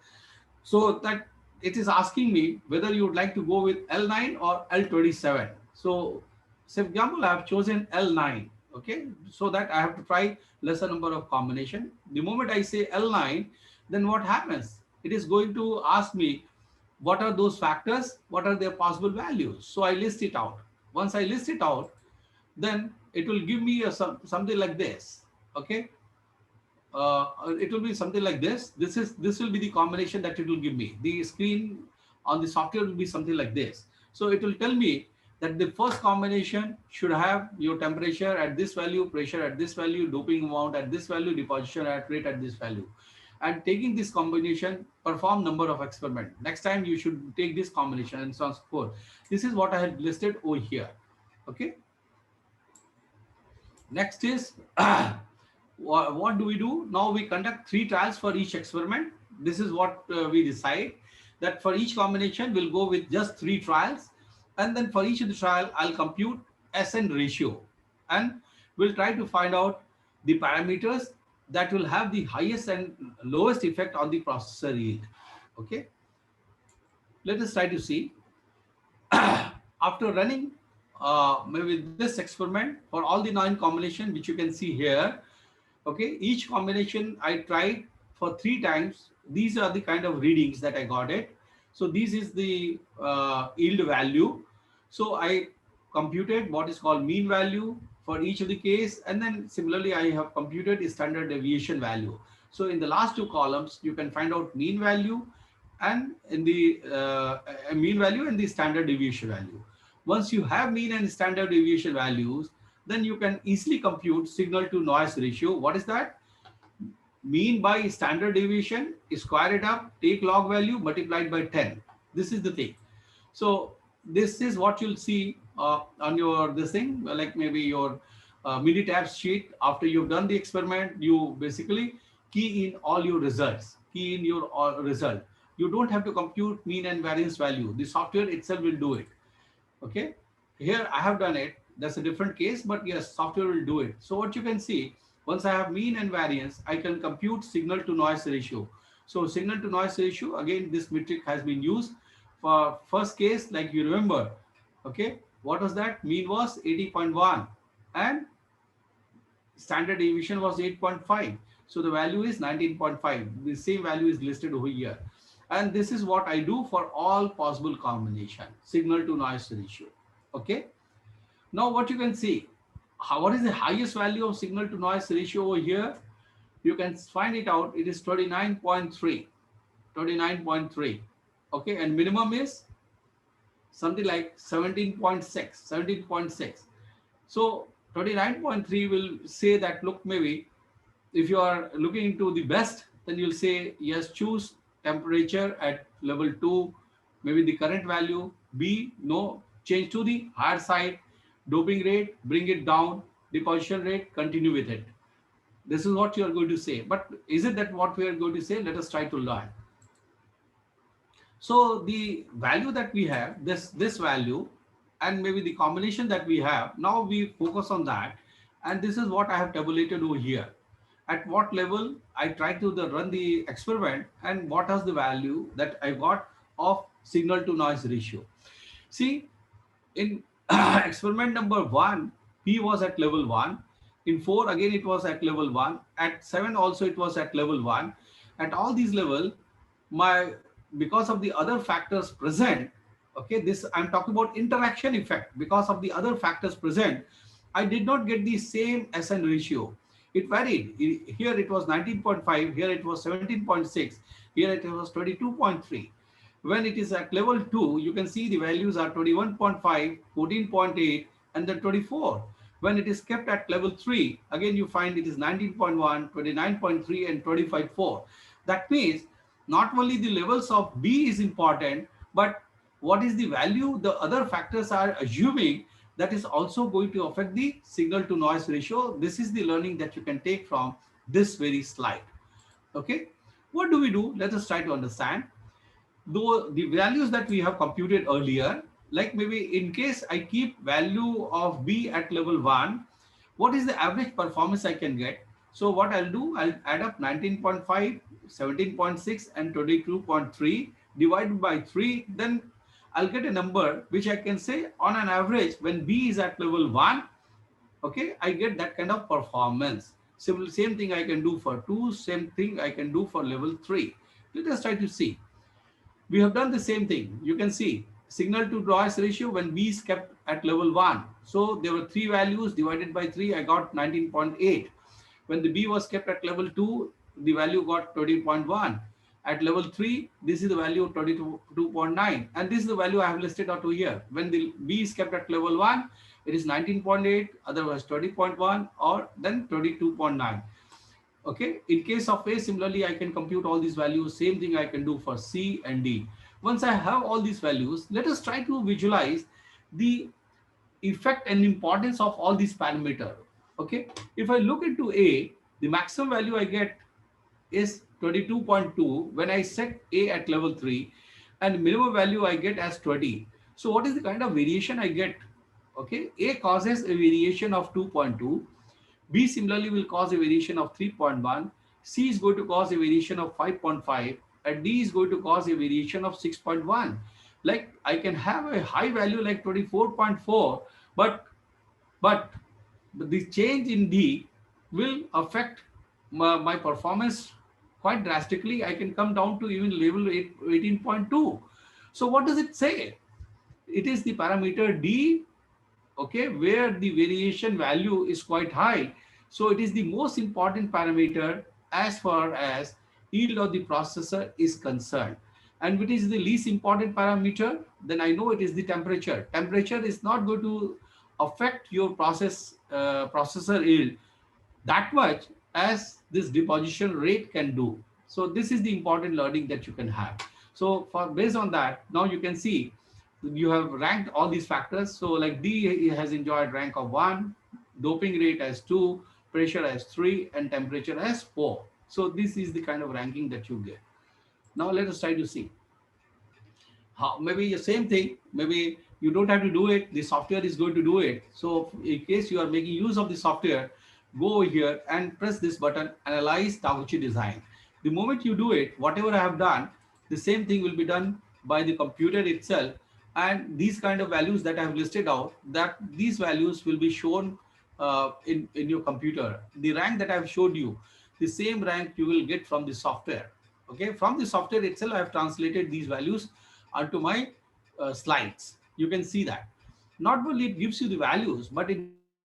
so that it is asking me whether you would like to go with L9 or L27. So, for example, I have chosen L9. Okay, so that I have to try lesser number of combination. The moment I say L9, then what happens? It is going to ask me what are those factors, what are their possible values. So I list it out. Once I list it out, then it will give me something like this. Okay. It will be something like this. This will be the combination that it will give me. The screen on the software will be something like this. So it will tell me that the first combination should have your temperature at this value, pressure at this value, doping amount at this value, deposition at rate at this value. And taking this combination, perform number of experiment. Next time you should take this combination and so on and so forth. This is what I had listed over here. Okay. Next is what do we do? Now we conduct 3 trials for each experiment. This is what we decide, that for each combination we'll go with just 3 trials, and then for each of the trial I'll compute SN ratio, and we'll try to find out the parameters that will have the highest and lowest effect on the processor yield. Okay, let us try to see. After running maybe this experiment for all the 9 combinations which you can see here, okay, each combination I tried for 3 times. These are the kind of readings that I got it. So this is the yield value. So I computed what is called mean value for each of the case, and then similarly I have computed a standard deviation value. So in the last 2 columns you can find out mean value and in the mean value and the standard deviation value. Once you have mean and standard deviation values, then you can easily compute signal to noise ratio. What is that? Mean by standard deviation, square it up, take log value, multiplied by 10. This is the thing. So this is what you'll see on your this thing, like maybe your Minitab sheet. After you've done the experiment, you basically key in all your results, key in your result. You don't have to compute mean and variance value. The software itself will do it. Okay, here I have done it. That's a different case, but yes, software will do it. So what you can see, once I have mean and variance, I can compute signal to noise ratio. So signal to noise ratio, again, this metric has been used for first case, like you remember. Okay, what was that? Mean was 80.1 and standard deviation was 8.5. So the value is 19.5. The same value is listed over here. And this is what I do for all possible combination, signal to noise ratio. Okay. Now what you can see, what is the highest value of signal to noise ratio over here? You can find it out. It is 29.3, 29.3. Okay. And minimum is something like 17.6, 17.6. So 29.3 will say that, look, maybe if you are looking into the best, then you'll say, yes, choose temperature at level 2, maybe the current value. B, no, change to the higher side. Doping rate, bring it down. Deposition rate, continue with it. This is what you are going to say. But is it that what we are going to say? Let us try to learn. So the value that we have, this value, and maybe the combination that we have, now we focus on that. And this is what I have tabulated over here. At what level I try to run the experiment and what is the value that I got of signal to noise ratio. See, in experiment number 1, P was at level 1. In 4, again, it was at level 1. At 7 also, it was at level 1. At all these levels, because of the other factors present, okay, this I'm talking about interaction effect. Because of the other factors present, I did not get the same SN ratio. It varied. Here it was 19.5, here it was 17.6, here it was 22.3. When it is at level 2, you can see the values are 21.5, 14.8, and then 24. When it is kept at level 3, again you find it is 19.1, 29.3, and 25.4. That means not only the levels of B is important, but what is the value the other factors are assuming, that is also going to affect the signal to noise ratio. This is the learning that you can take from this very slide. Okay, what do we do? Let us try to understand. Though the values that we have computed earlier, like maybe in case I keep value of B at level 1, what is the average performance I can get? So what I'll do, I'll add up 19.5, 17.6, and 22.3 divided by 3. Then I'll get a number which I can say on an average when B is at level 1, okay, I get that kind of performance. Same thing I can do for 2, same thing I can do for level 3. Let us try to see. We have done the same thing. You can see signal to noise ratio when B is kept at level 1. So there were 3 values divided by 3, I got 19.8. When the B was kept at level 2, the value got 20.1. At level 3, this is the value of 22.9, and this is the value I have listed out here. When the B is kept at level 1, it is 19.8, otherwise 20.1, or then 22.9. Okay, in case of A, similarly, I can compute all these values. Same thing I can do for C and D. Once I have all these values, let us try to visualize the effect and importance of all these parameters. Okay, if I look into A, the maximum value I get is 22.2 when I set A at level 3, and minimum value I get as 20. So what is the kind of variation I get? Okay, A causes a variation of 2.2. B similarly will cause a variation of 3.1. C is going to cause a variation of 5.5, and D is going to cause a variation of 6.1. Like I can have a high value like 24.4, but the change in D will affect my performance quite drastically. I can come down to even level 18.2. So what does it say? It is the parameter D, okay, where the variation value is quite high. So it is the most important parameter as far as yield of the processor is concerned. And which is the least important parameter? Then I know it is the temperature. Temperature is not going to affect your processor yield that much as this deposition rate can do. So this is the important learning that you can have. So based on that, now you can see you have ranked all these factors. So like D has enjoyed rank of 1, doping rate as 2, pressure as 3, and temperature as 4. So this is the kind of ranking that you get. Now let us try to see how maybe the same thing. Maybe you don't have to do it. The software is going to do it. So in case you are making use of the software, go over here and press this button, analyze Taguchi design. The moment you do it, whatever I have done, the same thing will be done by the computer itself. And these kind of values that I have listed out, that these values will be shown in your computer. The rank that I have showed you, the same rank you will get from the software. Okay, from the software itself, I have translated these values onto my slides. You can see that. Not only it gives you the values, but it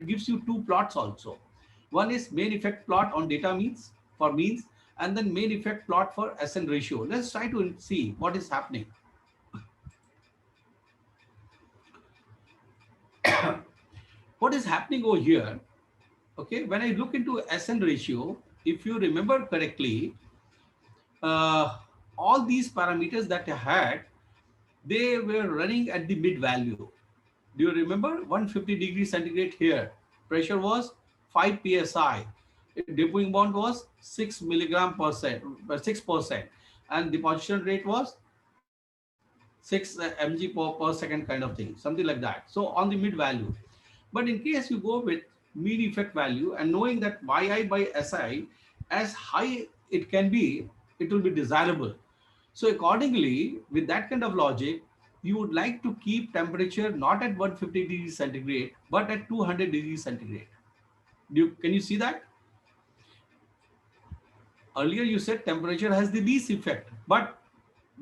gives you two plots also. One is main effect plot on data means, and then main effect plot for SN ratio. Let's try to see what is happening. What is happening over here? Okay, when I look into SN ratio, if you remember correctly, all these parameters that I had, they were running at the mid value. Do you remember 150 degrees centigrade here? Pressure was 5 psi. Deposition bond was 6 milligram per 6%, and deposition rate was 6 mg per second kind of thing, something like that. So on the mid value. But in case you go with mean effect value and knowing that yi by si, as high it can be, it will be desirable. So accordingly, with that kind of logic, you would like to keep temperature not at 150 degrees centigrade, but at 200 degrees centigrade. Can you see that? Earlier you said temperature has the least effect, but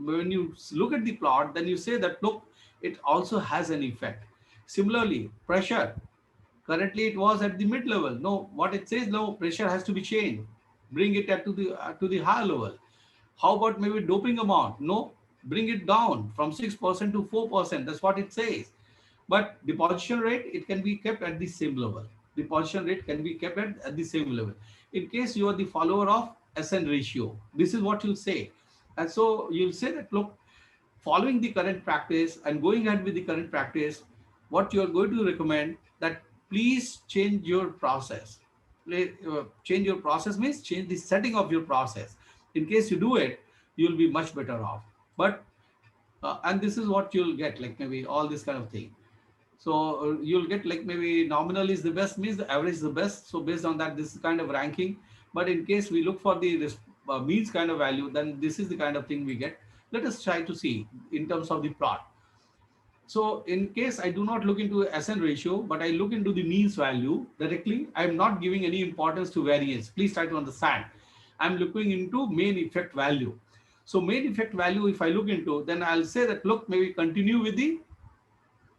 when you look at the plot, then you say that, look, it also has an effect. Similarly, pressure, currently it was at the mid level. No, what it says, no, pressure has to be changed. Bring it to the higher level. How about maybe doping amount? No, bring it down from 6% to 4%. That's what it says. But deposition rate, it can be kept at the same level. Deposition rate can be kept at the same level. In case you are the follower of SN ratio, this is what you'll say. And so you'll say that, look, following the current practice and going ahead with the current practice, what you're going to recommend that please change your process. Change your process means change the setting of your process. In case you do it, you'll be much better off. But and this is what you'll get, like maybe all this kind of thing. So you'll get like maybe nominal is the best, means the average is the best. So based on that, this is kind of ranking. But in case we look for the means kind of value, then this is the kind of thing we get. Let us try to see in terms of the plot. So in case I do not look into SN ratio, but I look into the means value directly, I'm not giving any importance to variance. Please try to understand. I'm looking into main effect value. So main effect value, if I look into, then I'll say that, look, maybe continue with the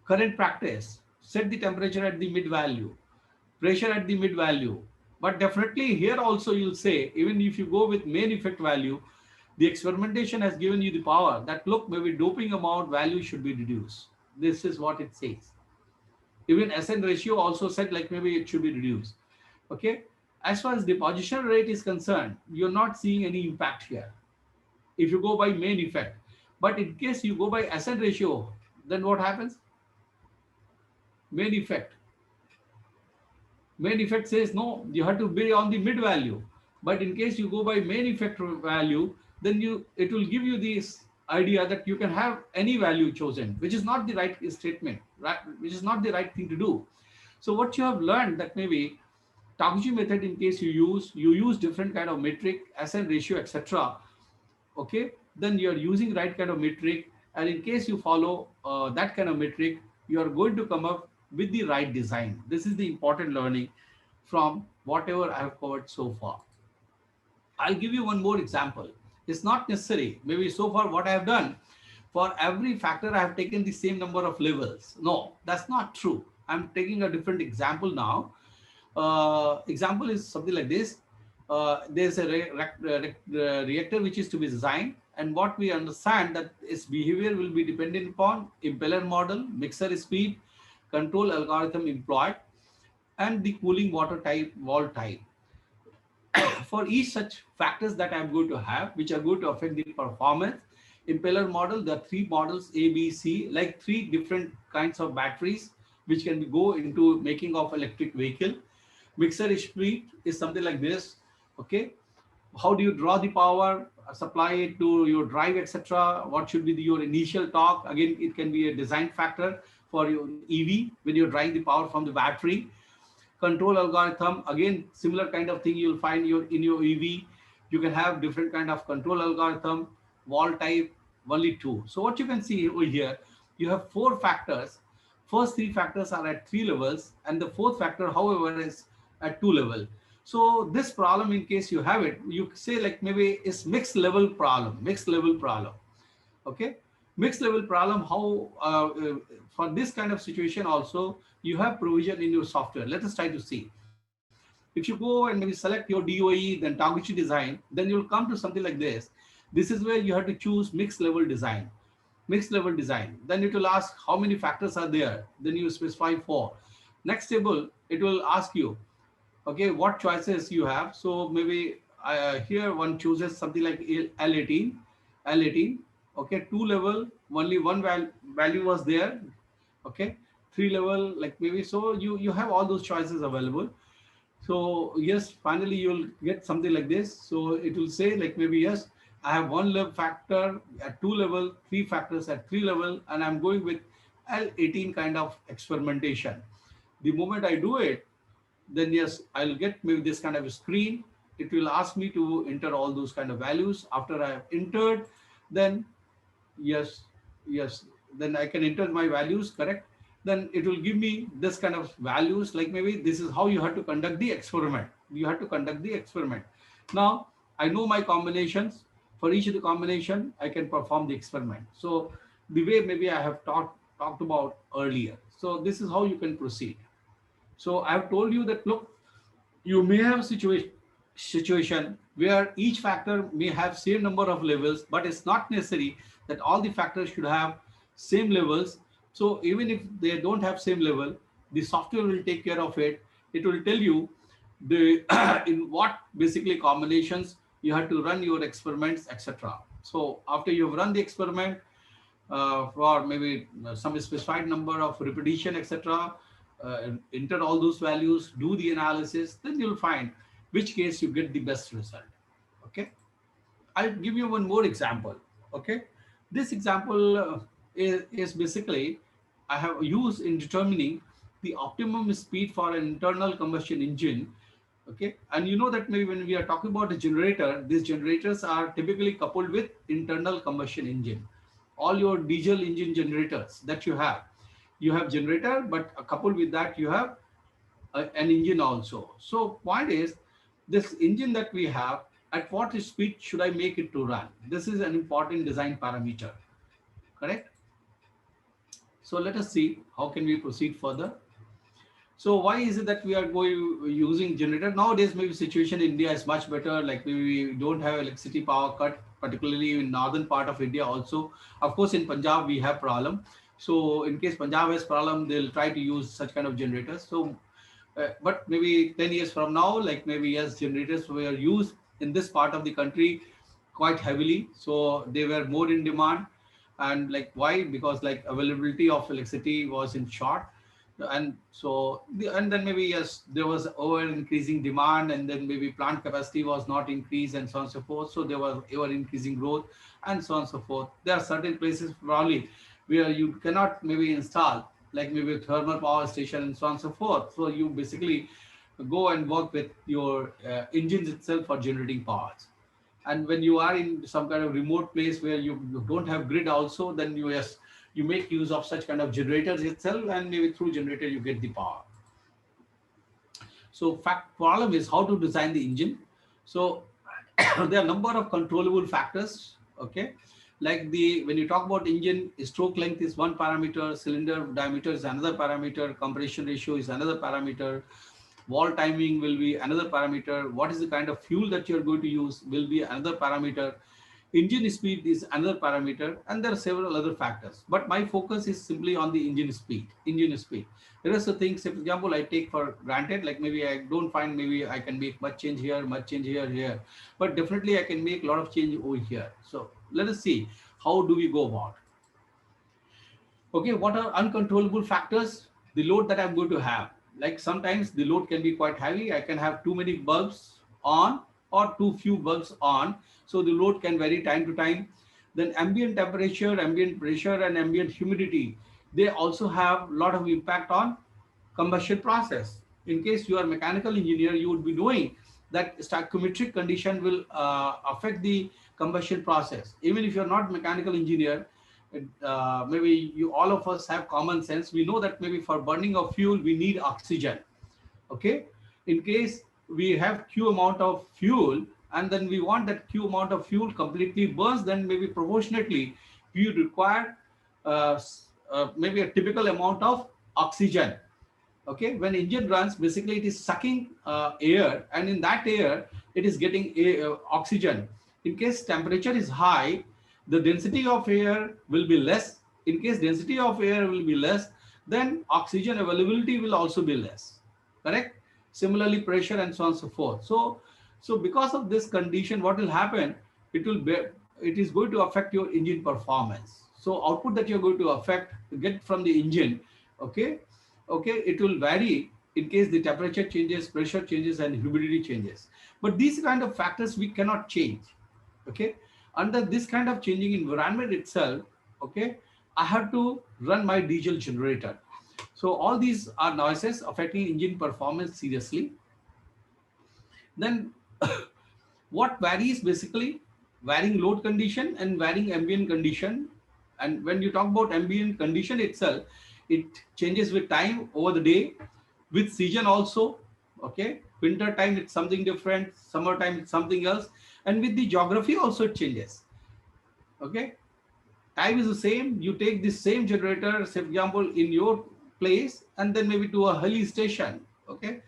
current practice, set the temperature at the mid value, pressure at the mid value. But definitely here also you'll say, even if you go with main effect value, The experimentation has given you the power that look, maybe doping amount value should be reduced. This is what it says. Even SN ratio also said like maybe it should be reduced. Okay. As far as deposition rate is concerned, you're not seeing any impact here if you go by main effect. But in case you go by SN ratio, then what happens? Main effect. Main effect says no, you have to be on the mid value. But in case you go by main effect value, then it will give you this idea that you can have any value chosen, which is not the right statement, right? Which is not the right thing to do. So what you have learned that maybe Taguchi method, in case you use different kind of metric, SN ratio, etc. Okay, then you are using right kind of metric, and in case you follow that kind of metric, you are going to come up with the right design. This is the important learning from whatever I have covered so far. I'll give you one more example. It's not necessary. Maybe so far what I have done, for every factor I have taken the same number of levels. No, that's not true. I'm taking a different example now. Example is something like this. There's a reactor which is to be designed, and what we understand that its behavior will be dependent upon impeller model, mixer speed, control algorithm employed, and the cooling water type, valve type. For each such factors that I'm going to have, which are going to affect the performance, impeller model, there are 3 models A, B, C, like 3 different kinds of batteries, which can go into making of electric vehicle. Mixer speed is something like this. Okay, how do you draw the power, supply it to your drive, etc. What should be your initial torque? Again, it can be a design factor for your EV when you're drawing the power from the battery. Control algorithm, again, similar kind of thing you'll find in your EV. You can have different kind of control algorithm, valve type, only 2. So what you can see over here, you have 4 factors. First 3 factors are at 3 levels, and the 4th factor, however, is at 2 level. So this problem, in case you have it, you say like maybe it's mixed level problem. Okay, mixed level problem. How for this kind of situation also you have provision in your software. Let us try to see. If you go and maybe select your DOE, then Taguchi design, then you'll come to something like this. This is where you have to choose mixed level design. Mixed level design. Then it will ask how many factors are there. Then you specify 4. Next table, it will ask you, okay, what choices you have. So maybe here one chooses something like L18. Okay, 2 level, only one value was there. Okay, 3 level, like maybe, so you have all those choices available. So yes, finally you'll get something like this. So it will say like maybe yes, I have 1 level factor at 2 level, 3 factors at 3 level, and I'm going with L18 kind of experimentation. The moment I do it, then yes, I'll get maybe this kind of a screen. It will ask me to enter all those kind of values. After I have entered, then yes, then I can enter my values, correct? Then it will give me this kind of values, like maybe this is how you have to conduct the experiment. You have to conduct the experiment. Now, I know my combinations. For each of the combination, I can perform the experiment. So the way maybe I have talked about earlier. So this is how you can proceed. So I have told you that, look, you may have a situation where each factor may have same number of levels, but it's not necessary that all the factors should have same levels. So even if they don't have same level, the software will take care of it. It will tell you the in what basically combinations you have to run your experiments, etc. So after you've run the experiment for maybe some specified number of repetition, etc., enter all those values, do the analysis, then you'll find which case you get the best result. Okay, I'll give you one more example. Okay, this example is basically I have used in determining the optimum speed for an internal combustion engine. Okay, and you know that maybe when we are talking about a generator, these generators are typically coupled with internal combustion engine. All your diesel engine generators that you have generator, but coupled with that you have an engine also. So point is, this engine that we have, at what speed should I make it to run? This is an important design parameter, correct? So let us see how can we proceed further. So why is it that we are going using generator nowadays? Maybe situation in India is much better. Like maybe we don't have electricity power cut, particularly in northern part of India. Also, of course, in Punjab we have problem. So in case Punjab has problem, they'll try to use such kind of generators. So, but maybe 10 years from now, like maybe yes, generators were used in this part of the country quite heavily. So they were more in demand. And like why? Because like availability of electricity was in short, and so and then maybe yes, there was over increasing demand, and then maybe plant capacity was not increased, and so on and so forth. So there was ever increasing growth, and so on and so forth. There are certain places probably where you cannot maybe install like maybe a thermal power station and so on and so forth. So you basically go and work with your engines itself for generating powers. And when you are in some kind of remote place where you don't have grid also, then you, yes, you make use of such kind of generators itself, and maybe through generator you get the power. So problem is how to design the engine. So there are a number of controllable factors. Okay, like when you talk about engine, stroke length is one parameter, cylinder diameter is another parameter, compression ratio is another parameter, wall timing will be another parameter, what is the kind of fuel that you're going to use will be another parameter, engine speed is another parameter, and there are several other factors. But my focus is simply on the engine speed. The rest of things, for example, I take for granted, like maybe I don't find maybe I can make much change here, here, but definitely I can make a lot of change over here. So let us see, how do we go about? Okay, what are uncontrollable factors? The load that I'm going to have. Like sometimes the load can be quite heavy. I can have too many bulbs on or too few bulbs on. So the load can vary time to time. Then ambient temperature, ambient pressure, and ambient humidity, they also have a lot of impact on combustion process. In case you are a mechanical engineer, you would be knowing that stoichiometric condition will affect the combustion process. Even if you're not mechanical engineer, maybe you all of us have common sense. We know that maybe for burning of fuel, we need oxygen. Okay. In case we have Q amount of fuel, and then we want that Q amount of fuel completely burns, then maybe proportionately we require maybe a typical amount of oxygen. Okay, when engine runs, basically it is sucking air, and in that air it is getting oxygen. In case temperature is high, the density of air will be less. In case density of air will be less, then oxygen availability will also be less. Correct? Similarly, pressure and so on and so forth. So because of this condition, what will happen? It is going to affect your engine performance. So output that you're going to get from the engine, okay, it will vary in case the temperature changes, pressure changes, and humidity changes. But these kind of factors we cannot change. Okay, under this kind of changing environment itself, okay, I have to run my diesel generator. So all these are noises affecting engine performance seriously. Then what varies? Basically varying load condition and varying ambient condition. And when you talk about ambient condition itself, it changes with time over the day, with season also. Okay, winter time it's something different, summertime it's something else, and with the geography also it changes. Okay, time is the same. You take this same generator, say for example, in your place, and then maybe to a hilly station. Okay,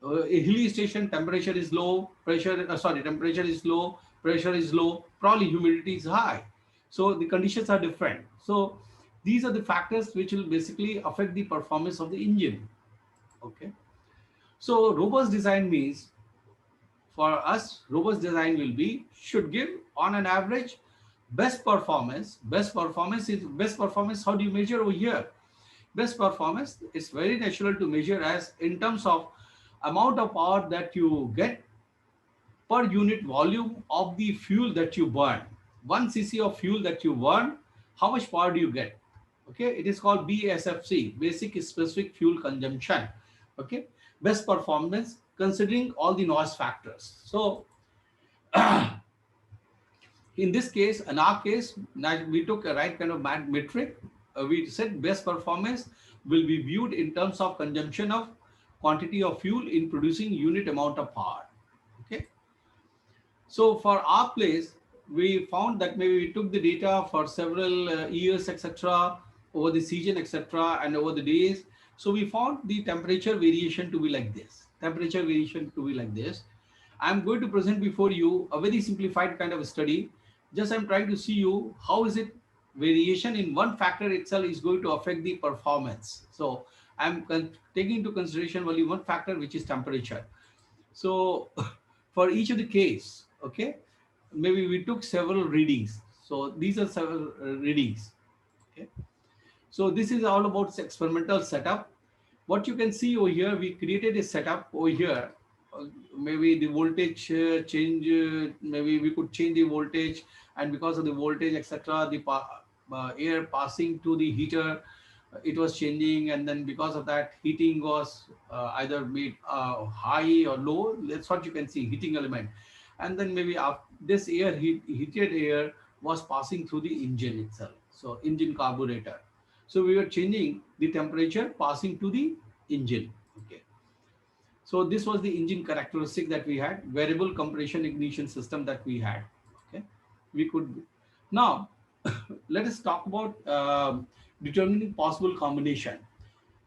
a hilly station, temperature is low, temperature is low, pressure is low, probably humidity is high. So the conditions are different. So these are the factors which will basically affect the performance of the engine. Okay. So robust design means, for us, robust design should give on an average best performance. Best performance. How do you measure over here? Best performance is very natural to measure as in terms of amount of power that you get per unit volume of the fuel that you burn. 1 cc of fuel that you burn, how much power do you get? Okay, it is called BSFC, basic specific fuel consumption. Okay, best performance considering all the noise factors. So in this case, in our case, we took a right kind of metric. We said best performance will be viewed in terms of consumption of quantity of fuel in producing unit amount of power. Okay. So for our place, we found that maybe we took the data for several years, etc., over the season, etc., and over the days. So we found the temperature variation to be like this. Temperature variation to be like this. I'm going to present before you a very simplified kind of study. Just I'm trying to see you how is it variation in one factor itself is going to affect the performance. So I'm taking into consideration only one factor, which is temperature. So for each of the case, okay, maybe we took several readings. So these are several readings. Okay. So this is all about experimental setup. What you can see over here, we created a setup over here. Maybe the voltage change, maybe we could change the voltage, and because of the voltage, etc., the air passing to the heater, it was changing, and then because of that, heating was either made high or low. That's what you can see, heating element. And then maybe this air, heated air was passing through the engine itself. So engine carburetor. So we were changing the temperature passing to the engine. Okay. So this was the engine characteristic that we had, variable compression ignition system that we had. Okay. We could now let us talk about determining possible combination.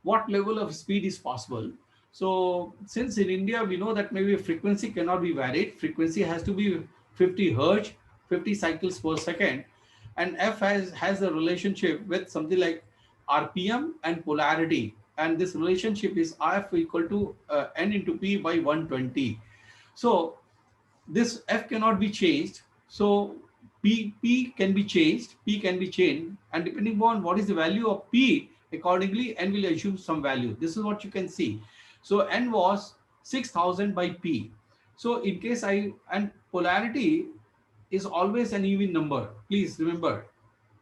What level of speed is possible? So since in India, we know that maybe a frequency cannot be varied. Frequency has to be 50 Hertz, 50 cycles per second. And F has a relationship with something like RPM and polarity. And this relationship is F equal to N into P by 120. So this F cannot be changed. So P can be changed, and depending on what is the value of P, accordingly N will assume some value. This is what you can see. So N was 6000 by P. So in case and polarity is always an even number. Please remember,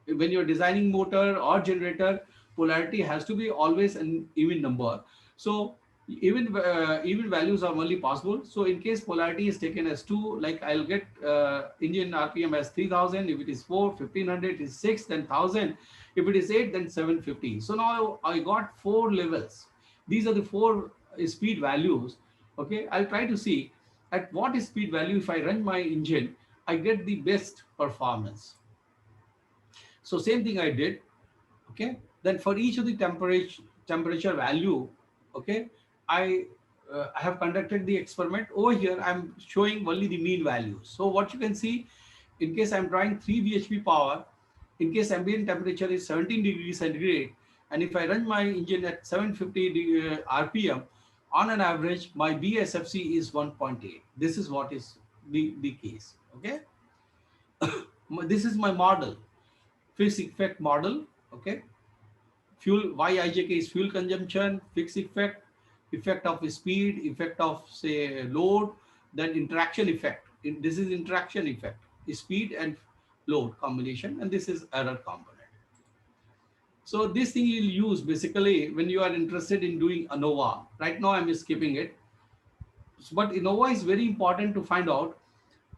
when you're designing motor or generator, polarity has to be always an even number. So even values are only possible. So in case polarity is taken as 2, like I'll get engine RPM as 3000. If it is 4, 1500 is 6, then 1000. If it is 8, then 750. So now I got 4 levels. These are the 4 speed values. Okay, I'll try to see at what speed value, if I run my engine, I get the best performance. So same thing I did. Okay, then for each of the temperature value, okay, I have conducted the experiment. Over here, I'm showing only the mean values. So what you can see, in case I'm drawing 3 bhp power, in case ambient temperature is 17 degrees centigrade, and if I run my engine at 750 RPM, on an average, my BSFC is 1.8. This is what is the case. Okay, this is my model, fixed effect model. Okay, fuel YIJK is fuel consumption, fixed effect, effect of speed, effect of say load, then interaction effect. This is interaction effect, speed and load combination, and this is error component. So this thing you'll use basically when you are interested in doing ANOVA. Right now I'm skipping it, but ANOVA is very important to find out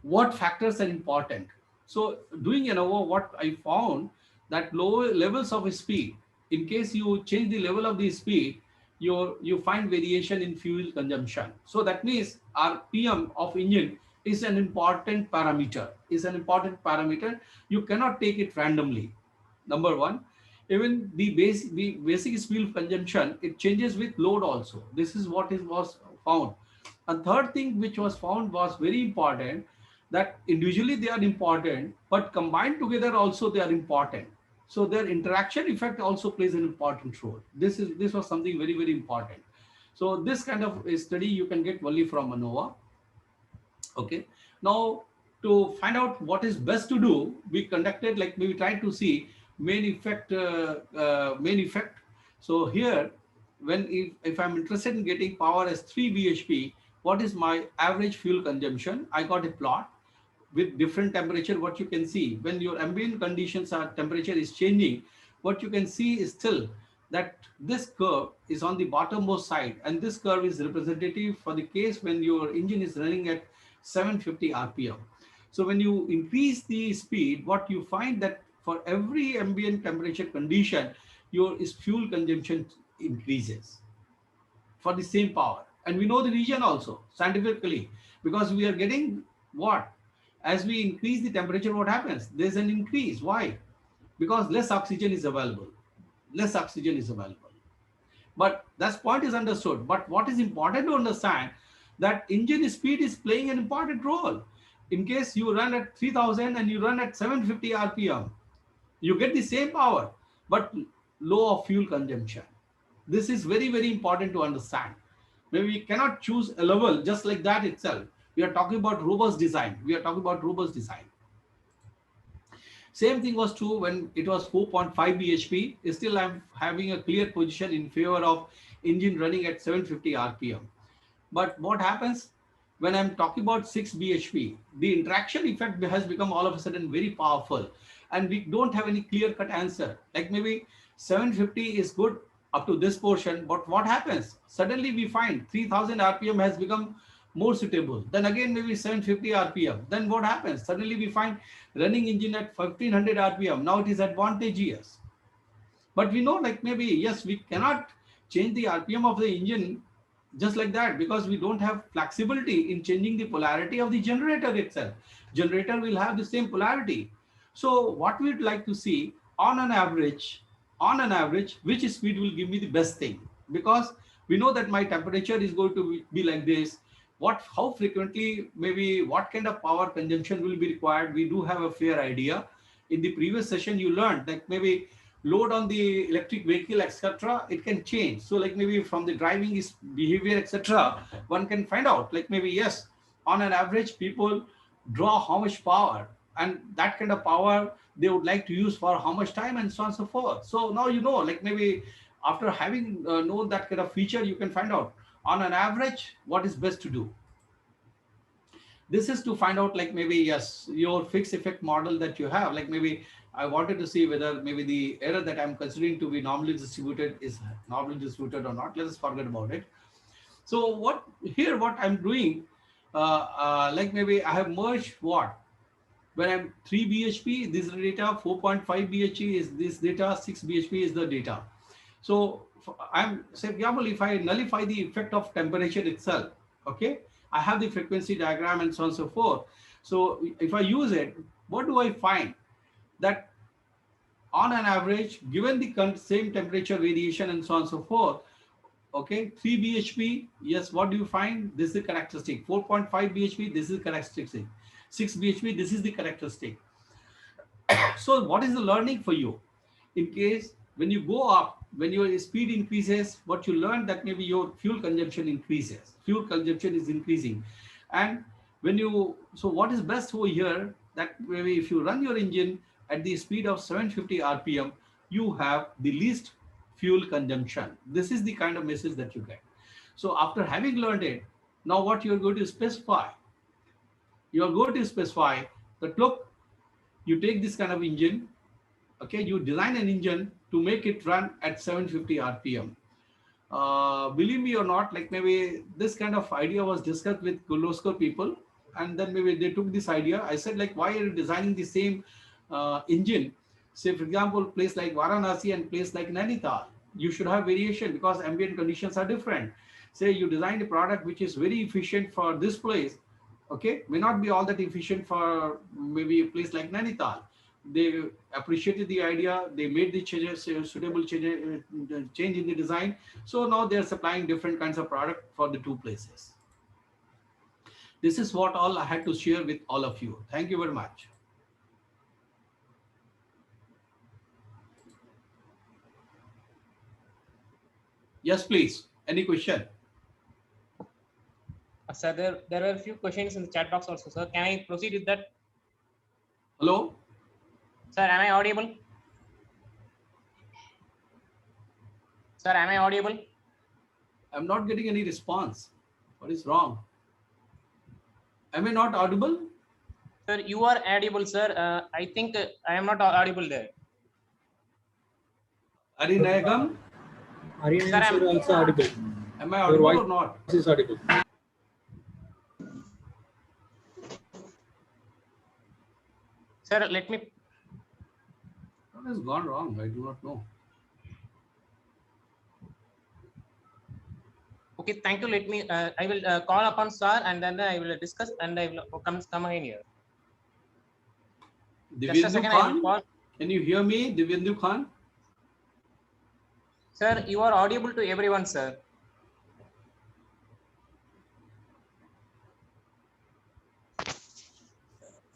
what factors are important. So doing ANOVA, what I found that low levels of speed, in case you change the level of the speed, you find variation in fuel consumption. So that means RPM of engine is an important parameter. You cannot take it randomly. Number one, even the basic fuel consumption, it changes with load also. This is what was found. And third thing which was found was very important, that individually they are important, but combined together also they are important. So their interaction effect also plays an important role. This was something very, very important. So this kind of a study you can get only from ANOVA. Okay. Now to find out what is best to do, we conducted, like we tried to see main effect. So here, if I'm interested in getting power as 3 bhp, what is my average fuel consumption? I got a plot with different temperature. What you can see when your ambient conditions are temperature is changing, what you can see is still that this curve is on the bottommost side, and this curve is representative for the case when your engine is running at 750 RPM. So when you increase the speed, what you find that for every ambient temperature condition, your fuel consumption increases for the same power. And we know the region also scientifically, because we are getting what? As we increase the temperature, what happens? There's an increase. Why? Because less oxygen is available. But that point is understood. But what is important to understand that engine speed is playing an important role. In case you run at 3000 and you run at 750 RPM, you get the same power, but low of fuel consumption. This is very, very important to understand. Maybe we cannot choose a level just like that itself. We are talking about robust design. We are talking about robust design. Same thing was true when it was 4.5 bhp. Still, I'm having a clear position in favor of engine running at 750 RPM. But what happens when I'm talking about 6 bhp? The interaction effect has become all of a sudden very powerful, and we don't have any clear-cut answer. Like maybe 750 is good up to this portion, but what happens? Suddenly we find 3000 RPM has become more suitable. Then again, maybe 750 RPM. Then what happens? Suddenly we find running engine at 1500 RPM. Now it is advantageous. But we know, like maybe, yes, we cannot change the RPM of the engine just like that, because we don't have flexibility in changing the polarity of the generator itself. Generator will have the same polarity. So what we'd like to see on an average, which speed will give me the best thing? Because we know that my temperature is going to be like this. How frequently, maybe what kind of power consumption will be required? We do have a fair idea. In the previous session, you learned that maybe load on the electric vehicle, etc., it can change. So like maybe from the driving is behavior, etc., one can find out, like maybe, yes, on an average, people draw how much power, and that kind of power they would like to use for how much time, and so on and so forth. So now you know, like maybe after having known that kind of feature, you can find out on an average what is best to do. This is to find out, like maybe, yes, your fixed effect model that you have, like maybe I wanted to see whether maybe the error that I'm considering to be normally distributed is normally distributed or not. Let us forget about it. So what I'm doing, like maybe I have merged what? When I'm 3 bhp, this is the data, 4.5 bhp is this data, 6 bhp is the data. So I'm, say, for example, if I nullify the effect of temperature itself, okay, I have the frequency diagram and so on and so forth. So if I use it, what do I find? That on an average, given the same temperature variation and so on and so forth, okay, 3 bhp, yes, what do you find? This is the characteristic. 4.5 bhp, this is the characteristic. 6 bhp, this is the characteristic. So what is the learning for you? In case when you go up, when your speed increases, what you learn that maybe your fuel consumption increases. Fuel consumption is increasing. And when you, so what is best over here, that maybe if you run your engine at the speed of 750 RPM, you have the least fuel consumption. This is the kind of message that you get. So after having learned it, now what you're going to specify? You're going to specify that, look, you take this kind of engine, okay, you design an engine to make it run at 750 RPM. Believe me or not, like maybe this kind of idea was discussed with Kirloskar people, and then maybe they took this idea. I said, like, why are you designing the same engine? Say, for example, place like Varanasi and place like Nainital, you should have variation because ambient conditions are different. Say you designed a product which is very efficient for this place, okay, may not be all that efficient for maybe a place like Nainital. They appreciated the idea, they made the changes, suitable change in the design. So now they're supplying different kinds of product for the two places. This is what all I had to share with all of you. Thank you very much. Yes, please. Any question? Sir, there were a few questions in the chat box also, sir. Can I proceed with that? Hello? Sir, am I audible? Sir, am I audible? I'm not getting any response. What is wrong? Am I not audible? Sir, you are audible, sir. I think I am not audible there. Arinagam? Arinagam is also audible. Am I audible or not? This is audible. Sir, let me. What has gone wrong? I do not know. Okay, thank you. Let me. I will call upon sir, and then I will discuss, and I will come again here. Just a Divyendu second, I will Khan? call. Can you hear me, Divyendu Khan? Sir, you are audible to everyone, sir.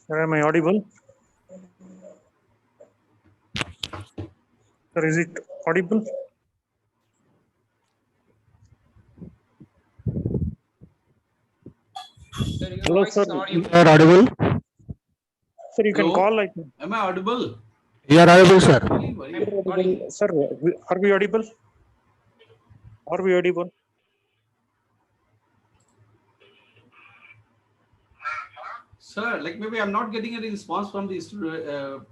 Sir, am I audible? Sir, is it audible? Sir, your Hello, voice sir. is audible. You are audible. Sir, you can Hello? call like. Am I audible? You are audible, sir. Really worry. I'm calling. Sir, are we audible? Are we audible? Sir, like maybe I'm not getting any response from the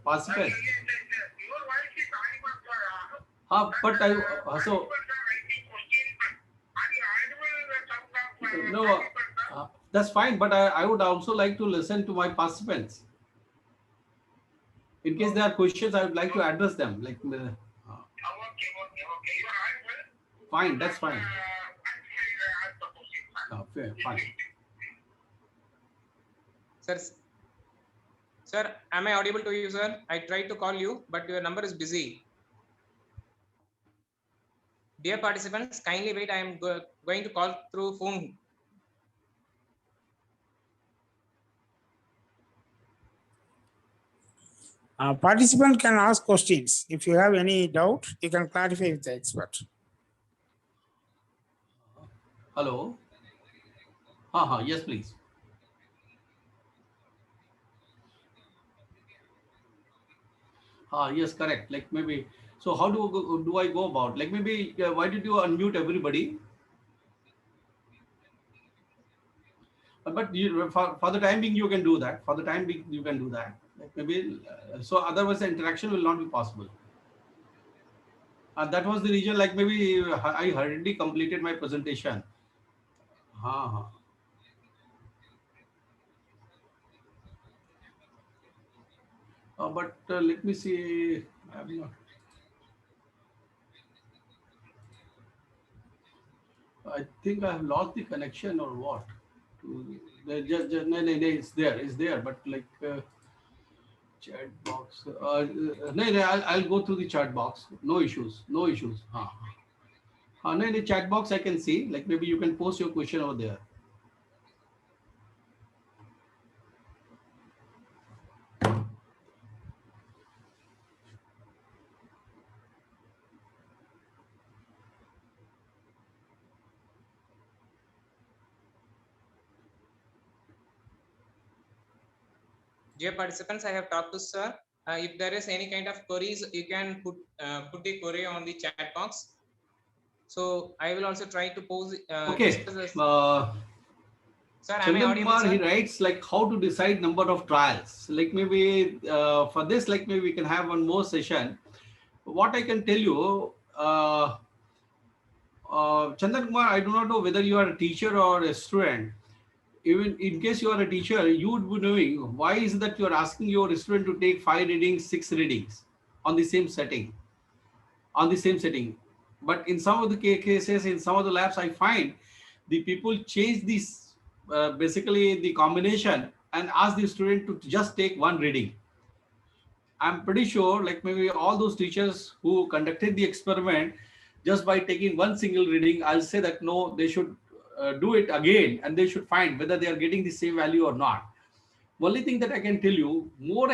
participant. But I so no, that's fine. But I would also like to listen to my participants. In case there are questions, I would like to address them. Like, fine, that's fine. Fair, fine. Sir, am I audible to you, sir? I tried to call you, but your number is busy. Dear participants, kindly wait. I am going to call through phone. Participant can ask questions. If you have any doubt, you can clarify with the expert. Hello. Yes, please. Yes, correct. Like maybe. So how do I go about? Like maybe why did you unmute everybody? But you, for the time being, you can do that. For the time being, you can do that. Like maybe so. Otherwise, the interaction will not be possible. And that was the reason. Like maybe I already completed my presentation. But let me see. I'm not. I think I have lost the connection or what. No, it's there. But like chat box. No, I'll go through the chat box. No issues. No, in the chat box I can see. Like maybe you can post your question over there. Dear participants, I have talked to sir. If there is any kind of queries, you can put the query on the chat box. So I will also try to pose. Okay. Sir, Chandan Kumar, he writes like how to decide number of trials. Like maybe for this, like maybe we can have one more session. What I can tell you, Chandan Kumar, I do not know whether you are a teacher or a student. Even in case you are a teacher, you would be knowing why is that you are asking your student to take 5 readings, 6 readings on the same setting. But in some of the cases, in some of the labs, I find the people change this basically the combination and ask the student to just take 1 reading. I'm pretty sure like maybe all those teachers who conducted the experiment, just by taking 1 single reading, I'll say that no, they should do it again and they should find whether they are getting the same value or not. Only thing that I can tell you, more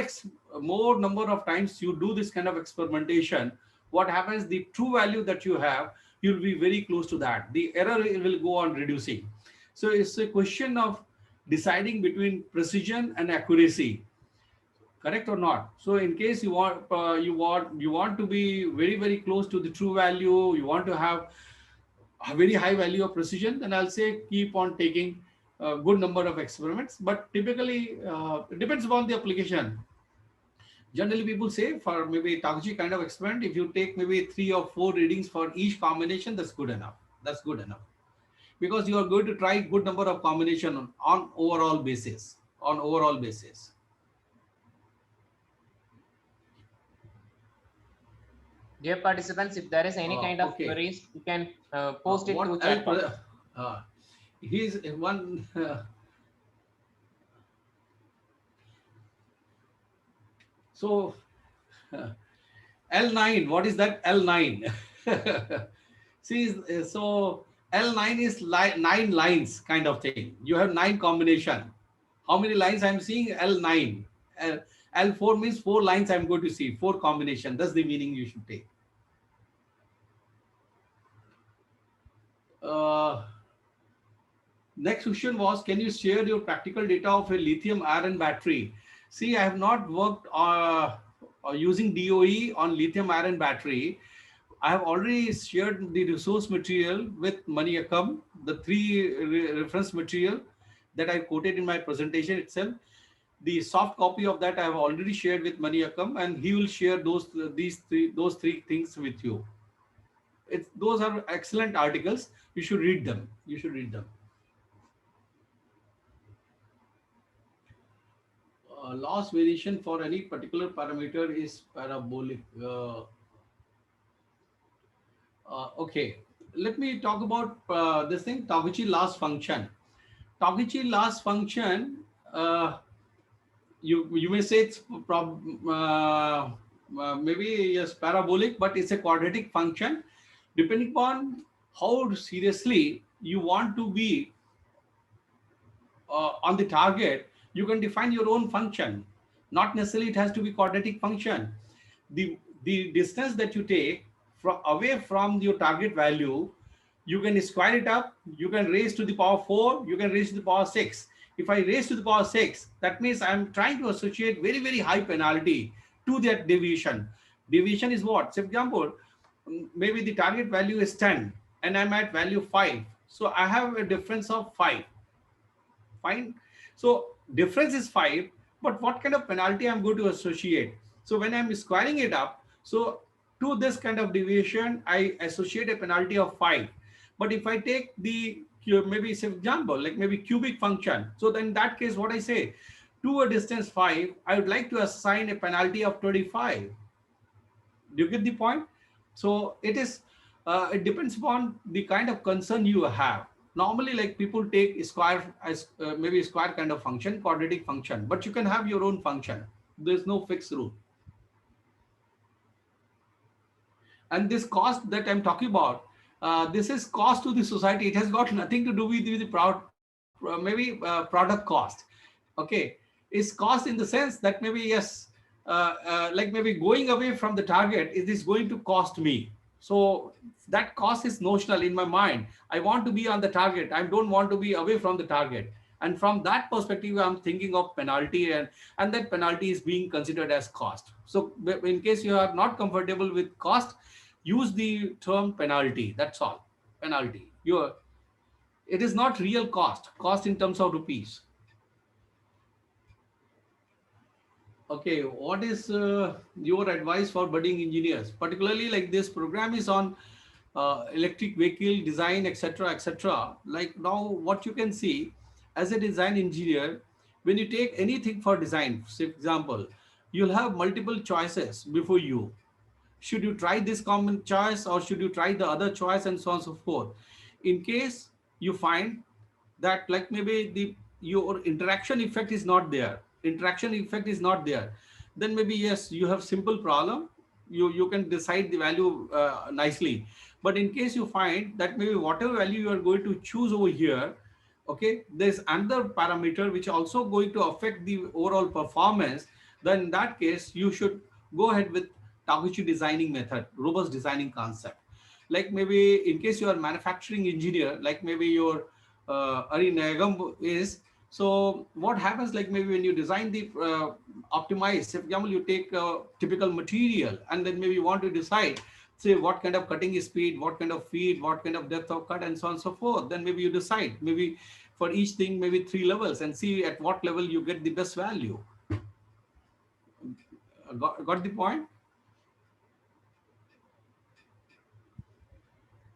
number of times you do this kind of experimentation, what happens, the true value that you have, you'll be very close to that. The error will go on reducing. So it's a question of deciding between precision and accuracy. Correct or not? So in case you want to be very, very close to the true value, you want to have a very high value of precision, then I'll say keep on taking a good number of experiments. But typically, it depends upon the application. Generally, people say for maybe Takji kind of experiment, if you take maybe 3 or 4 readings for each combination, that's good enough. Because you are going to try good number of combination on overall basis. Dear participants, if there is any kind of queries, you can post it to chat box. He's one. So L9, what is that L9? See, so L9 is 9 lines kind of thing. You have 9 combination. How many lines I'm seeing? L9. L4 means 4 lines I'm going to see, 4 combination. That's the meaning you should take. Next question was, can you share your practical data of a lithium ion battery? See, I have not worked using DOE on lithium ion battery. I have already shared the resource material with Maniakkam, the 3 reference material that I quoted in my presentation itself. The soft copy of that I have already shared with Maniakkam, and he will share those three things with you. Those are excellent articles. You should read them. You should read them. Loss variation for any particular parameter is parabolic. Okay, let me talk about this thing, Taguchi loss function. Taguchi loss function, you may say it's maybe yes parabolic, but it's a quadratic function. Depending upon how seriously you want to be on the target, you can define your own function. Not necessarily it has to be quadratic function. The distance that you take away from your target value, you can square it up, you can raise to the power 4, you can raise to the power 6. If I raise to the power 6, that means I'm trying to associate very, very high penalty to that deviation. Deviation is what? So for example, maybe the target value is 10 and I'm at value 5. So I have a difference of 5. Fine. So difference is 5, but what kind of penalty I'm going to associate? So when I'm squaring it up, so to this kind of deviation, I associate a penalty of 5. But if I take the maybe say example, like maybe cubic function, so then in that case, what I say, to a distance 5, I would like to assign a penalty of 25. Do you get the point? So it is, it depends upon the kind of concern you have. Normally, like people take square as maybe square kind of function, quadratic function, but you can have your own function. There's no fixed rule. And this cost that I'm talking about, this is cost to the society. It has got nothing to do with the product cost. Okay, it's cost in the sense that maybe yes, like maybe going away from the target, is this going to cost me? So that cost is notional in my mind. I want to be on the target. I don't want to be away from the target. And from that perspective, I'm thinking of penalty, and that penalty is being considered as cost. So in case you are not comfortable with cost, use the term penalty. That's all. Penalty. It is not real cost. Cost in terms of rupees. Okay, what is your advice for budding engineers? Particularly like this program is on electric vehicle design, etc., etc. Like now what you can see as a design engineer, when you take anything for design, for example, you'll have multiple choices before you. Should you try this common choice or should you try the other choice, and so on and so forth. In case you find that like maybe your interaction effect is not there, then maybe yes, you have simple problem. You can decide the value nicely. But in case you find that maybe whatever value you are going to choose over here, okay, there's another parameter which also going to affect the overall performance, then in that case you should go ahead with Taguchi designing method, robust designing concept. Like maybe in case you are manufacturing engineer, like maybe your Ari Nagam is. So what happens, like maybe when you design the optimize, for example, you take a typical material and then maybe you want to decide, say what kind of cutting speed, what kind of feed, what kind of depth of cut, and so on and so forth. Then maybe you decide maybe for each thing, maybe 3 levels, and see at what level you get the best value. Got the point?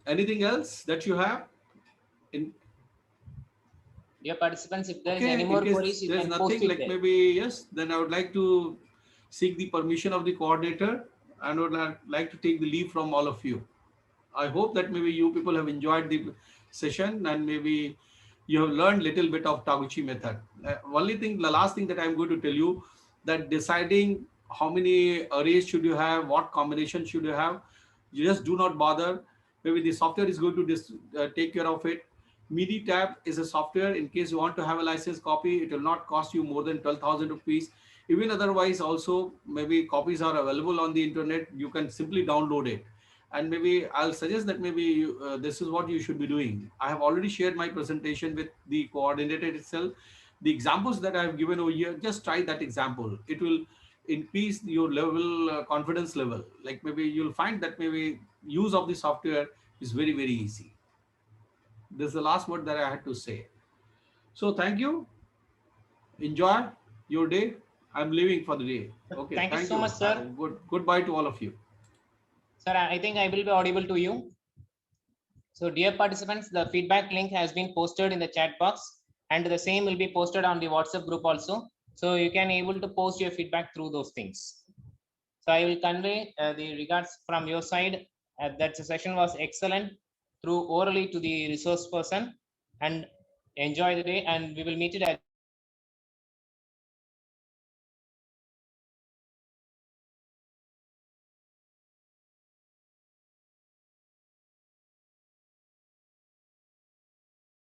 Anything else that you have? Dear participants, if there is any more queries, you can post it like there. maybe yes, then I would like to seek the permission of the coordinator and would like to take the leave from all of you. I hope that maybe you people have enjoyed the session and maybe you have learned little bit of Taguchi method. The last thing that I'm going to tell you, that deciding how many arrays should you have, what combination should you have, You just do not bother. Maybe the software is going to take care of it. Minitab is a software. In case you want to have a license copy, it will not cost you more than 12,000 rupees. Even otherwise also, maybe copies are available on the internet. You can simply download it. And maybe I'll suggest that maybe this is what you should be doing. I have already shared my presentation with the coordinator itself. The examples that I have given over here, just try that example. It will increase your level, confidence level. Like maybe you'll find that maybe use of the software is very, very easy. This is the last word that I had to say. So thank you. Enjoy your day. I'm leaving for the day. Okay. Thank you so much, sir. Goodbye to all of you. Sir, I think I will be audible to you. So dear participants, the feedback link has been posted in the chat box, and the same will be posted on the WhatsApp group also. So you can able to post your feedback through those things. So I will convey the regards from your side. That session was excellent through orally to the resource person, and enjoy the day, and we will meet it at